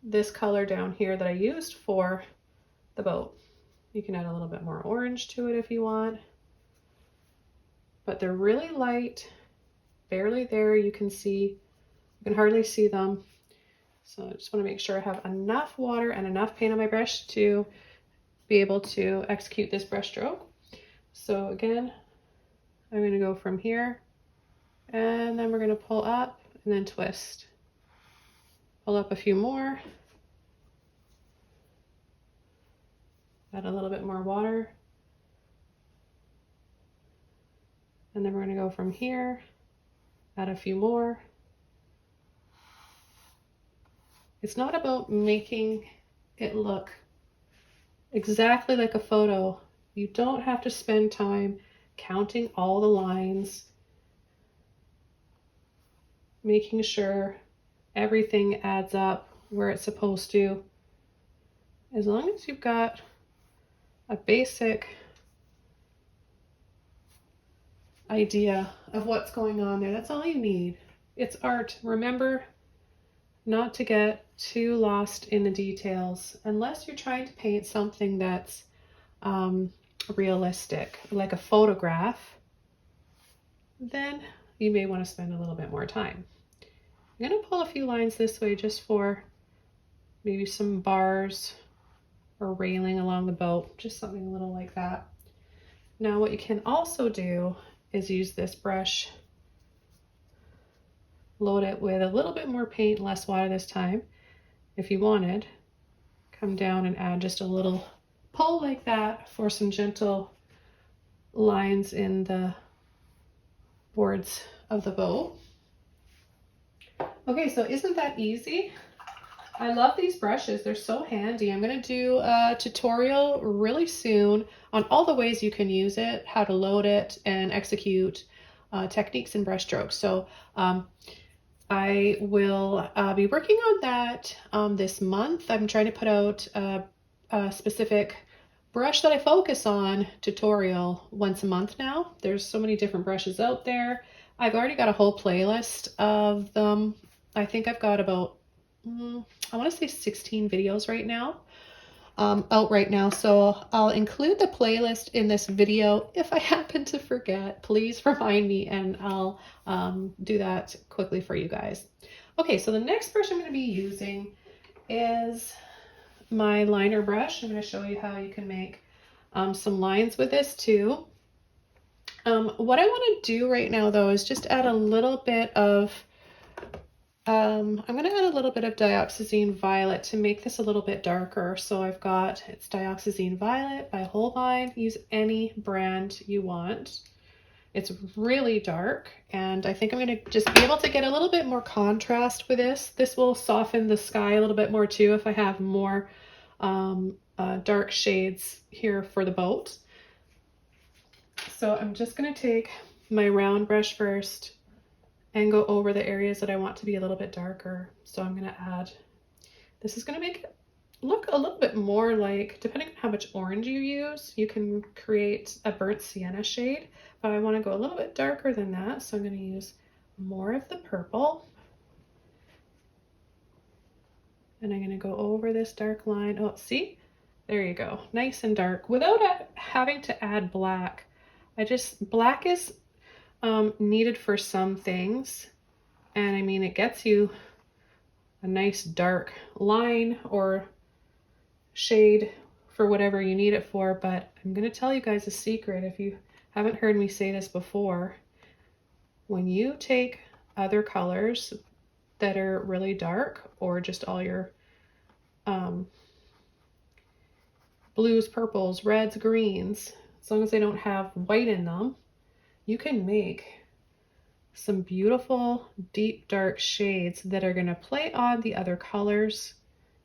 this color down here that I used for the boat. You can add a little bit more orange to it if you want, but they're really light, barely there. You can hardly see them. So I just want to make sure I have enough water and enough paint on my brush to be able to execute this brush stroke. So again, I'm going to go from here, and then we're going to pull up and then twist. Pull up a few more. Add a little bit more water. And then we're going to go from here, add a few more. It's not about making it look exactly like a photo. You don't have to spend time counting all the lines, making sure everything adds up where it's supposed to. As long as you've got a basic idea of what's going on there, that's all you need. It's art. Remember not to get too lost in the details unless you're trying to paint something that's realistic, like a photograph. Then you may want to spend a little bit more time. I'm going to pull a few lines this way just for maybe some bars or railing along the boat, just something a little like that. Now what you can also do is use this brush, load it with a little bit more paint, less water this time. If you wanted, come down and add just a little pull like that for some gentle lines in the boards of the boat. Okay, so isn't that easy? I love these brushes. They're so handy. I'm going to do a tutorial really soon on all the ways you can use it, how to load it and execute techniques and brush strokes. So I will be working on that this month. I'm trying to put out a specific brush that I focus on tutorial once a month now. There's so many different brushes out there. I've already got a whole playlist of them. I think I've got about, I want to say 16 videos right now, out right now. So I'll include the playlist in this video. If I happen to forget, please remind me and I'll do that quickly for you guys. Okay, so the next brush I'm going to be using is my liner brush. I'm going to show you how you can make some lines with this too. What I want to do right now though is just add a little bit of I'm going to add a little bit of Dioxane Violet to make this a little bit darker. So I've got, it's Dioxane Violet by Holbein. Use any brand you want. It's really dark, and I think I'm going to just be able to get a little bit more contrast with this. This will soften the sky a little bit more too if I have more dark shades here for the boat. So I'm just going to take my round brush first and go over the areas that I want to be a little bit darker. So I'm going to add, this is going to make look a little bit more like, depending on how much orange you use, you can create a burnt sienna shade, but I want to go a little bit darker than that, so I'm going to use more of the purple. And I'm going to go over this dark line. Oh, see? There you go. Nice and dark without having to add black. Black is needed for some things. And I mean, it gets you a nice dark line or shade for whatever you need it for. But I'm going to tell you guys a secret if you haven't heard me say this before. When you take other colors that are really dark, or just all your blues, purples, reds, greens, as long as they don't have white in them, you can make some beautiful deep dark shades that are going to play on the other colors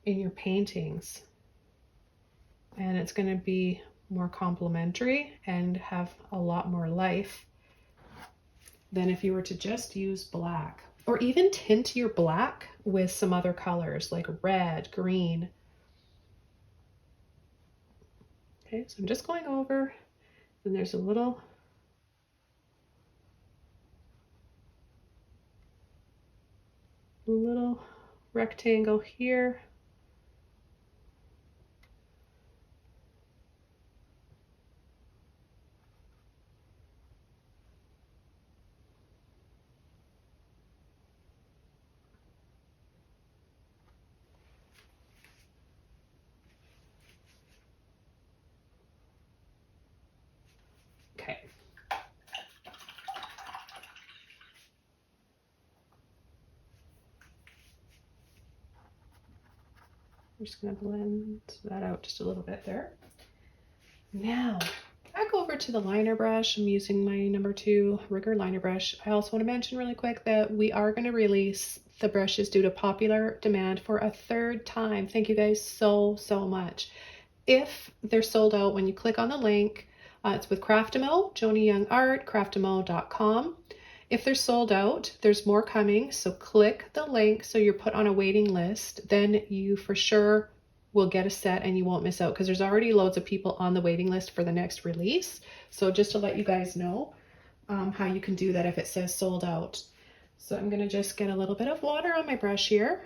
in your paintings. And it's going to be more complementary and have a lot more life than if you were to just use black. Or even tint your black with some other colors like red, green. Okay, so I'm just going over, and there's a little rectangle here. Okay. I'm just going to blend that out just a little bit there. Now, back over to the liner brush. I'm using my number 2 Rigger liner brush. I also want to mention really quick that we are going to release the brushes due to popular demand for a 3rd time. Thank you guys so much. If they're sold out, when you click on the link, it's with Craftimo, Joni Young Art, craftimo.com. If they're sold out, there's more coming, so click the link so you're put on a waiting list. Then you for sure will get a set and you won't miss out, because there's already loads of people on the waiting list for the next release. So just to let you guys know how you can do that if it says sold out. So I'm going to just get a little bit of water on my brush here,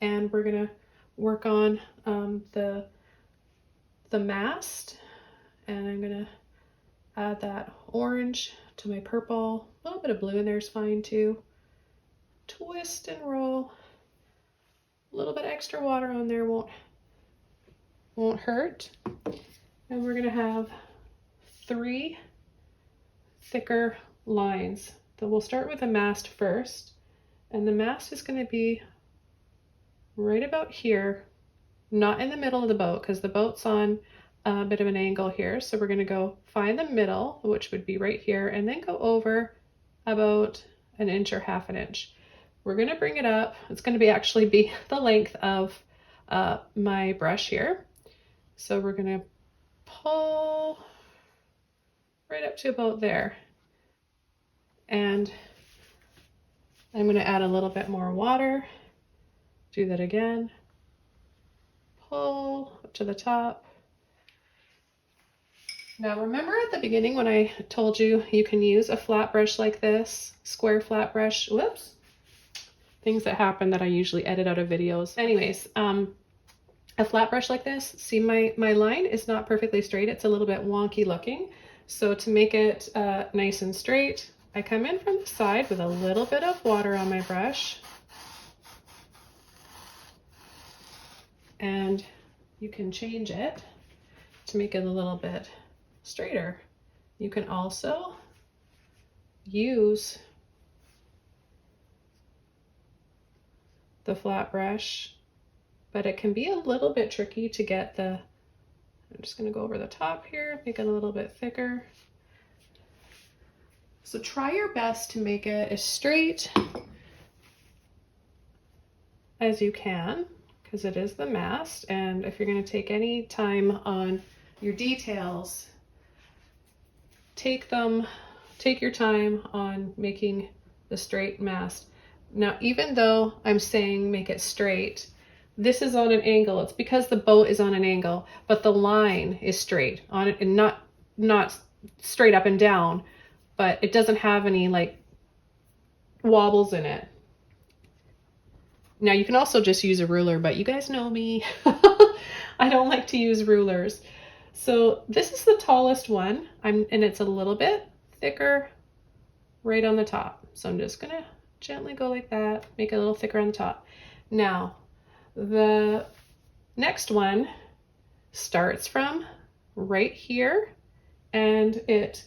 and we're going to work on the mast, and I'm going to add that orange to my purple. A little bit of blue in there is fine too. Twist and roll. A little bit extra water on there won't hurt. And we're going to have 3 thicker lines. So we'll start with the mast first, and the mast is going to be right about here, not in the middle of the boat, because the boat's on a bit of an angle here. So we're going to go find the middle, which would be right here, and then go over about 1 inch or 1/2 inch. We're going to bring it up. It's going to actually be the length of my brush here. So we're going to pull right up to about there. And I'm going to add a little bit more water. Do that again. Pull up to the top. Now remember at the beginning when I told you you can use a flat brush like this, square flat brush, whoops, things that happen that I usually edit out of videos. Anyways, a flat brush like this, see my line is not perfectly straight, it's a little bit wonky looking. So to make it nice and straight, I come in from the side with a little bit of water on my brush. And you can change it to make it a little bit straighter. You can also use the flat brush, but it can be a little bit tricky to get the, I'm just going to go over the top here, make it a little bit thicker. So try your best to make it as straight as you can, because it is the mast, and if you're going to take any time on your details, take your time on making the straight mast. Now, even though I'm saying make it straight, this is on an angle. It's because the boat is on an angle, but the line is straight on it, and not straight up and down, but it doesn't have any like wobbles in it. Now you can also just use a ruler, but you guys know me. I don't like to use rulers. So this is the tallest one, and it's a little bit thicker right on the top. So I'm just gonna gently go like that, make it a little thicker on the top. Now, the next one starts from right here and it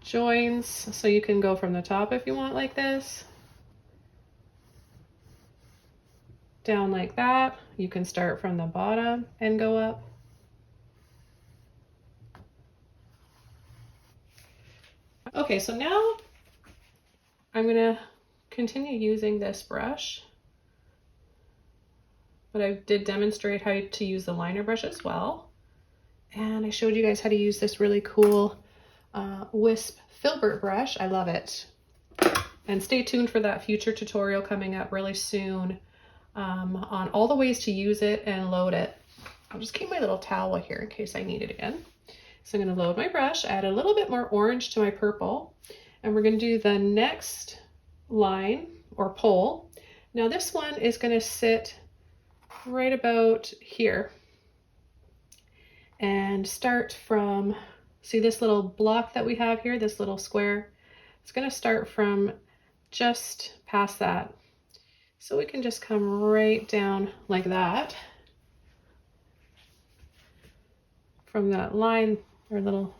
joins, so you can go from the top if you want like this, down like that. You can start from the bottom and go up. Okay, so now I'm gonna continue using this brush, but I did demonstrate how to use the liner brush as well. And I showed you guys how to use this really cool wisp Filbert brush. I love it. And stay tuned for that future tutorial coming up really soon on all the ways to use it and load it. I'll just keep my little towel here in case I need it again. So I'm going to load my brush, add a little bit more orange to my purple, and we're going to do the next line or pole. Now this one is going to sit right about here and start from, see this little block that we have here, this little square? It's going to start from just past that. So we can just come right down like that from that line or little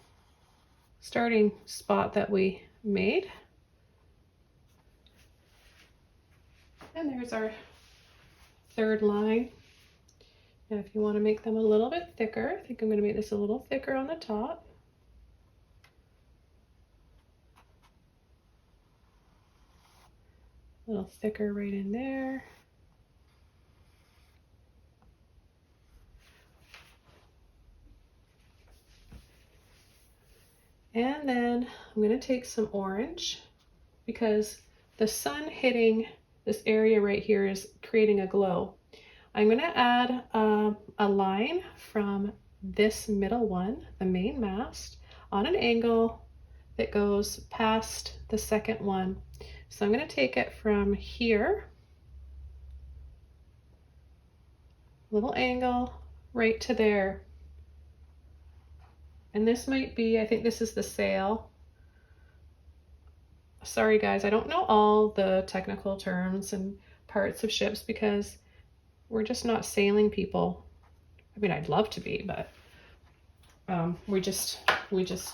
starting spot that we made. And there's our third line. Now if you want to make them a little bit thicker, I think I'm going to make this a little thicker on the top. A little thicker right in there. And then I'm going to take some orange because the sun hitting this area right here is creating a glow. I'm going to add a line from this middle one, the main mast, on an angle that goes past the second one. So I'm going to take it from here, little angle, right to there. And this might be, I think this is the sail. Sorry guys, I don't know all the technical terms and parts of ships because we're just not sailing people. I mean, I'd love to be, but we just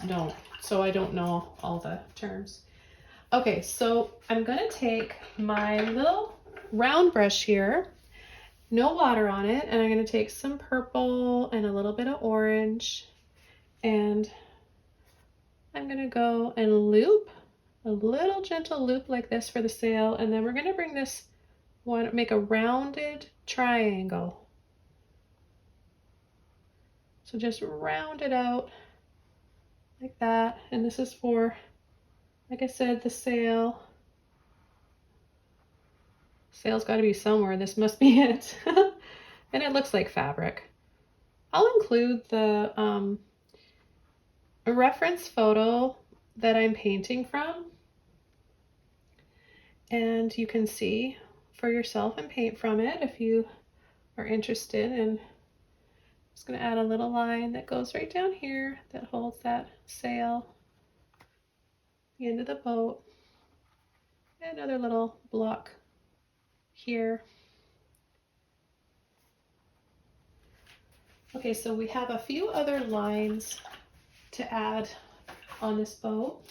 don't. So I don't know all the terms. Okay, so I'm gonna take my little round brush here, no water on it, and I'm gonna take some purple and a little bit of orange, and I'm gonna go and loop a little gentle loop like this for the sail, and then we're gonna bring this one, make a rounded triangle. So just round it out like that, and this is for, like I said, the sail. Sail's got to be somewhere. This must be it. And it looks like fabric. I'll include the a reference photo that I'm painting from, and you can see for yourself and paint from it if you are interested. And I'm just going to add a little line that goes right down here that holds that sail, the end of the boat, and another little block here. Okay, so we have a few other lines to add on this boat.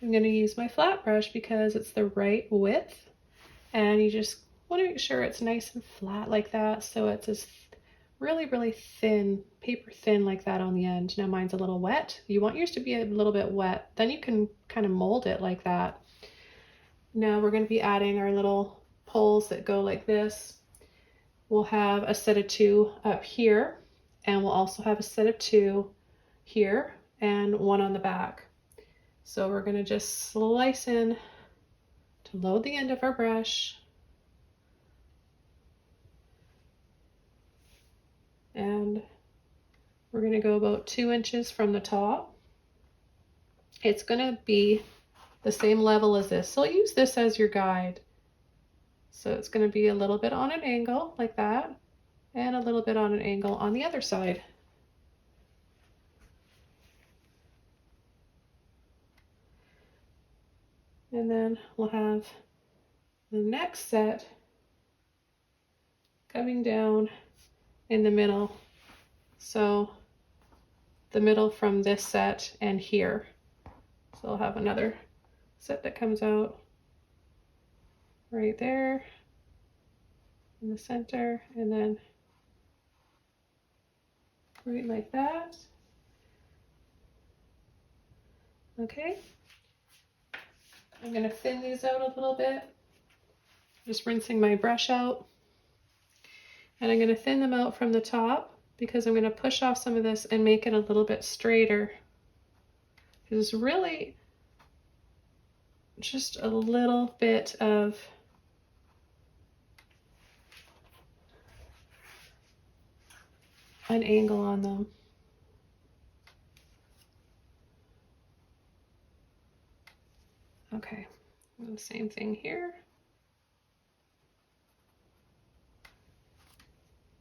I'm going to use my flat brush because it's the right width, and you just want to make sure it's nice and flat like that, so it's as really thin, paper thin like that on the end. Now mine's a little wet. You want yours to be a little bit wet, then you can kind of mold it like that. Now we're going to be adding our little poles that go like this. We'll have a set of 2 up here, and we'll also have a set of 2 here and 1 on the back. So we're going to just slice in to load the end of our brush, and we're going to go about 2 inches from the top. It's going to be the same level as this, so use this as your guide. So it's going to be a little bit on an angle like that, and a little bit on an angle on the other side. And then we'll have the next set coming down in the middle. So the middle from this set and here. So I'll have another set that comes out right there in the center, and then right like that. Okay. I'm going to thin these out a little bit. Just rinsing my brush out. And I'm going to thin them out from the top because I'm going to push off some of this and make it a little bit straighter. It's really just a little bit of an angle on them. Okay, and the same thing here.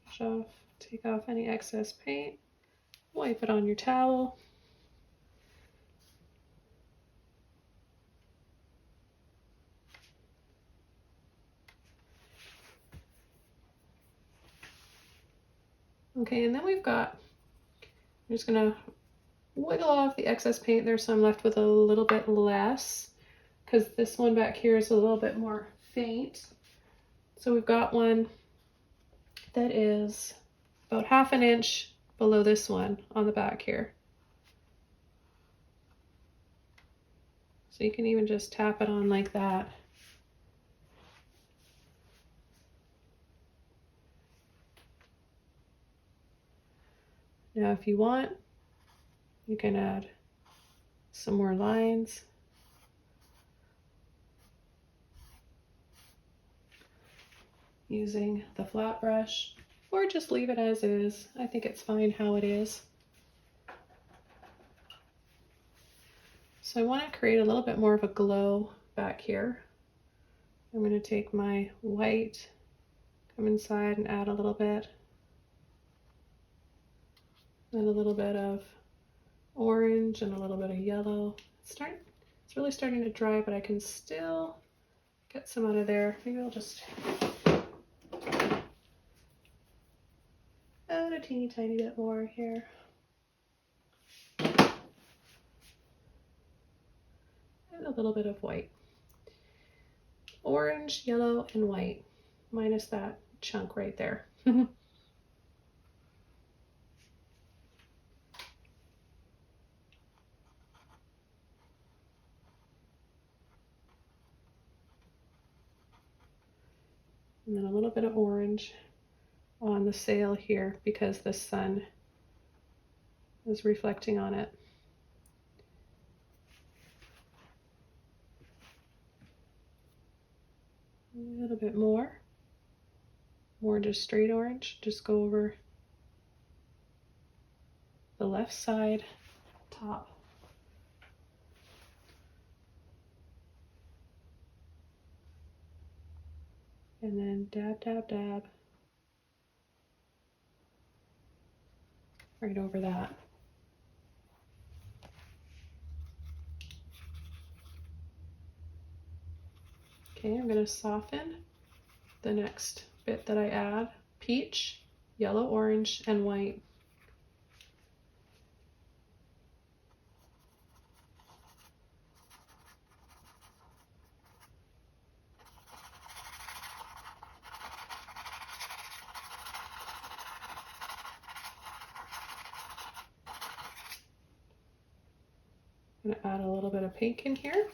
Push off, take off any excess paint, wipe it on your towel. Okay, and then we've got, I'm just gonna wiggle off the excess paint there so I'm left with a little bit less, because this one back here is a little bit more faint. So we've got one that is about 1/2 inch below this one on the back here. So you can even just tap it on like that. Now if you want, you can add some more lines. Using the flat brush, or just leave it as is. I think it's fine how it is. So I want to create a little bit more of a glow back here. I'm going to take my white, come inside and add a little bit, and a little bit of orange and a little bit of yellow. It's really starting to dry, but I can still get some out of there. Maybe I'll just add a teeny tiny bit more here. And a little bit of white. Orange, yellow, and white, minus that chunk right there. And then a little bit of orange on the sail here because the sun is reflecting on it. A little bit more just straight orange. Just go over the left side top. And then dab, dab, dab right over that. Okay, I'm going to soften the next bit that I add. Peach, yellow, orange, and white. I'm going to add a little bit of pink in here.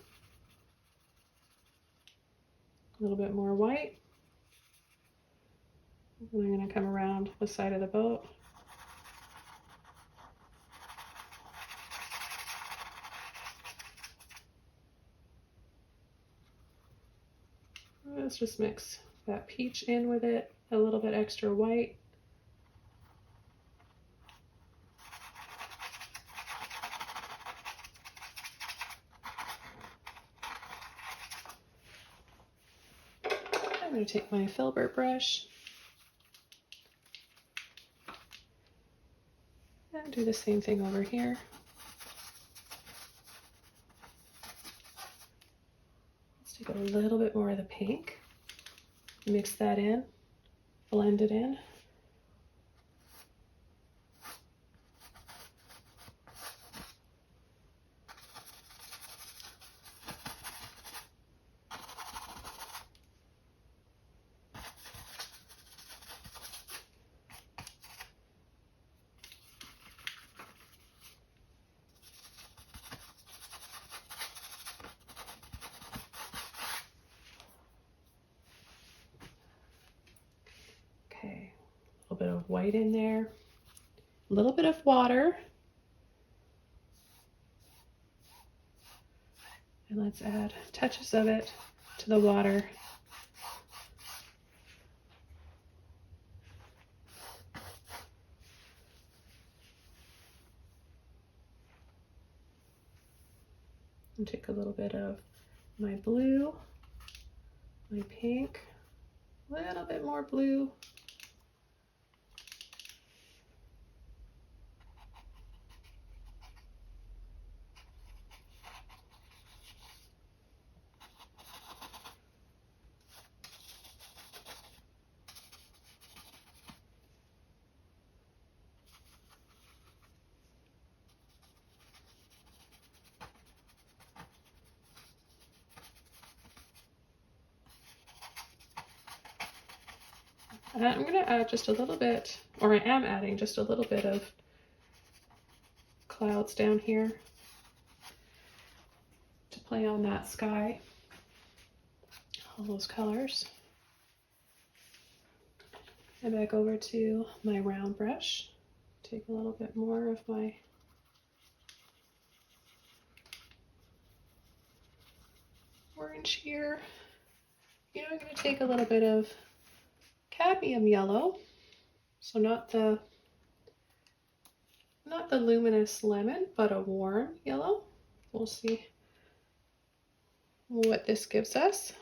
A little bit more white. And I'm going to come around the side of the boat. Let's just mix that peach in with it, a little bit extra white. I'm going to take my Filbert brush and do the same thing over here. Let's take a little bit more of the pink, mix that in, blend it in. Okay, a little bit of white in there, a little bit of water, and let's add touches of it to the water. And take a little bit of my blue, my pink, a little bit more blue. I'm going to add just a little bit, or I am adding just a little bit of clouds down here to play on that sky, all those colors. And back over to my round brush, take a little bit more of my orange here. You know, I'm going to take a little bit of cadmium yellow, so not the luminous lemon, but a warm yellow. We'll see what this gives us.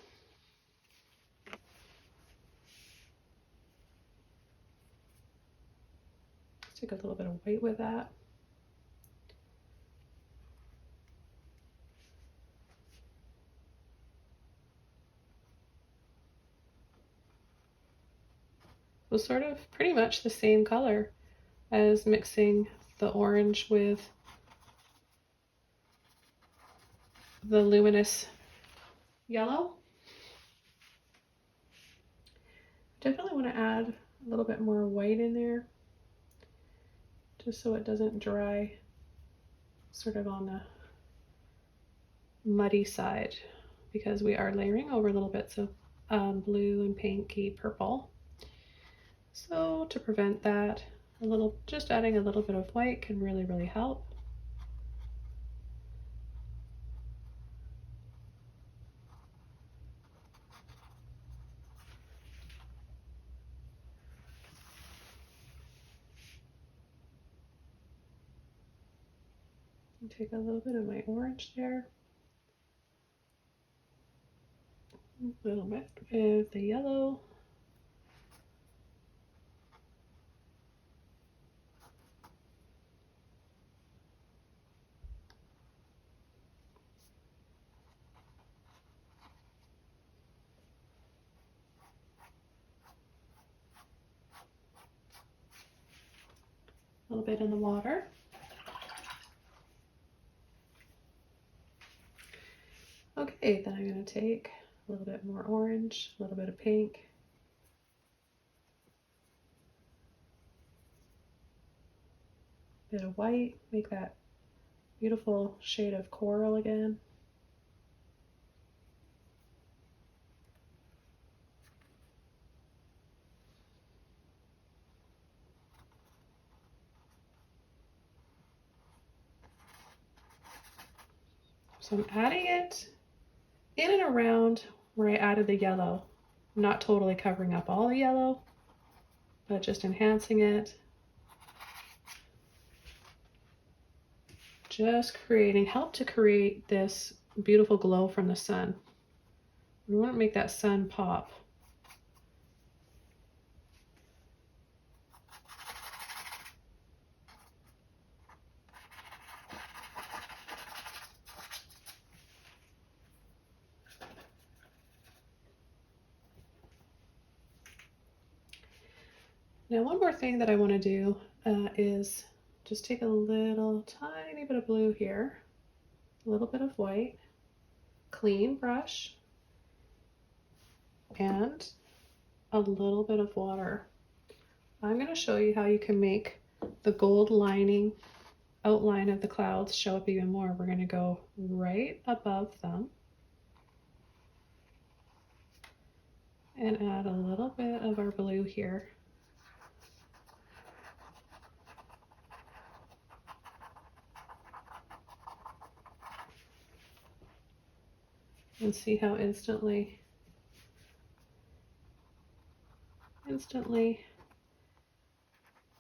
Let's take a little bit of white with that. It was sort of pretty much the same color as mixing the orange with the luminous yellow. Definitely want to add a little bit more white in there, just so it doesn't dry sort of on the muddy side, because we are layering over little bits of blue and pinky purple. So to prevent that, just adding a little bit of white can really help. And take a little bit of my orange there, a little bit of the yellow. A little bit in the water. Okay, then I'm going to take a little bit more orange, a little bit of pink, a bit of white, make that beautiful shade of coral again. So I'm adding it in and around where I added the yellow. I'm not totally covering up all the yellow, but just enhancing it. Just help to create this beautiful glow from the sun. We want to make that sun pop. Now one more thing that I want to do is just take a little tiny bit of blue here, a little bit of white, clean brush, and a little bit of water. I'm going to show you how you can make the gold lining outline of the clouds show up even more. We're going to go right above them and add a little bit of our blue here. And see how instantly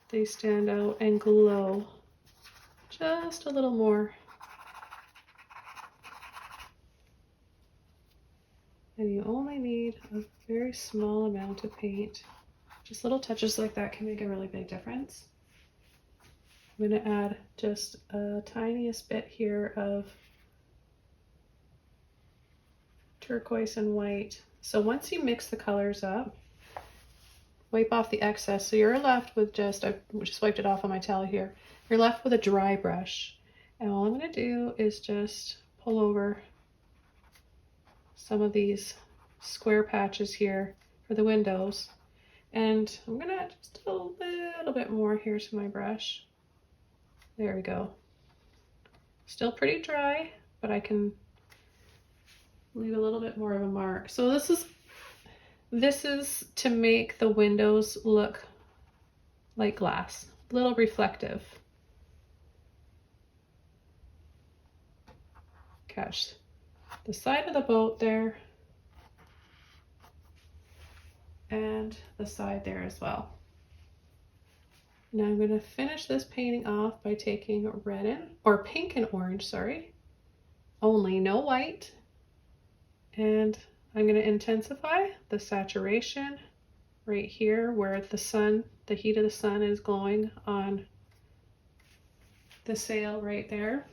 they stand out and glow just a little more. And you only need a very small amount of paint. Just little touches like that can make a really big difference. I'm going to add just a tiniest bit here of turquoise and white. So once you mix the colors up, wipe off the excess. So you're left with just, I just wiped it off on my towel here. You're left with a dry brush. And all I'm going to do is just pull over some of these square patches here for the windows. And I'm going to add just a little bit more here to my brush. There we go. Still pretty dry, but I can leave a little bit more of a mark. So this is to make the windows look like glass, a little reflective. Catch the side of the boat there and the side there as well. Now I'm going to finish this painting off by taking pink and orange, sorry, only no white. And I'm going to intensify the saturation right here where the heat of the sun is glowing on the sail right there.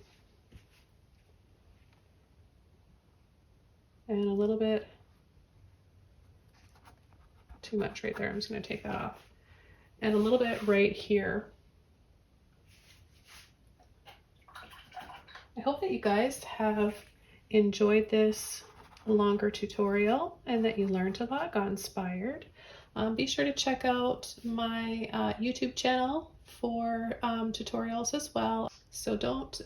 And a little bit too much right there. I'm just going to take that off. And a little bit right here. I hope that you guys have enjoyed this longer tutorial and that you learned a lot, got inspired. Be sure to check out my YouTube channel for tutorials as well. So don't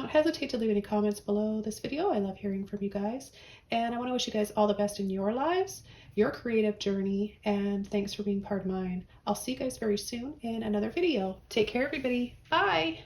hesitate to leave any comments below this video. I love hearing from you guys. And I want to wish you guys all the best in your lives, your creative journey, and thanks for being part of mine. I'll see you guys very soon in another video. Take care, everybody. Bye.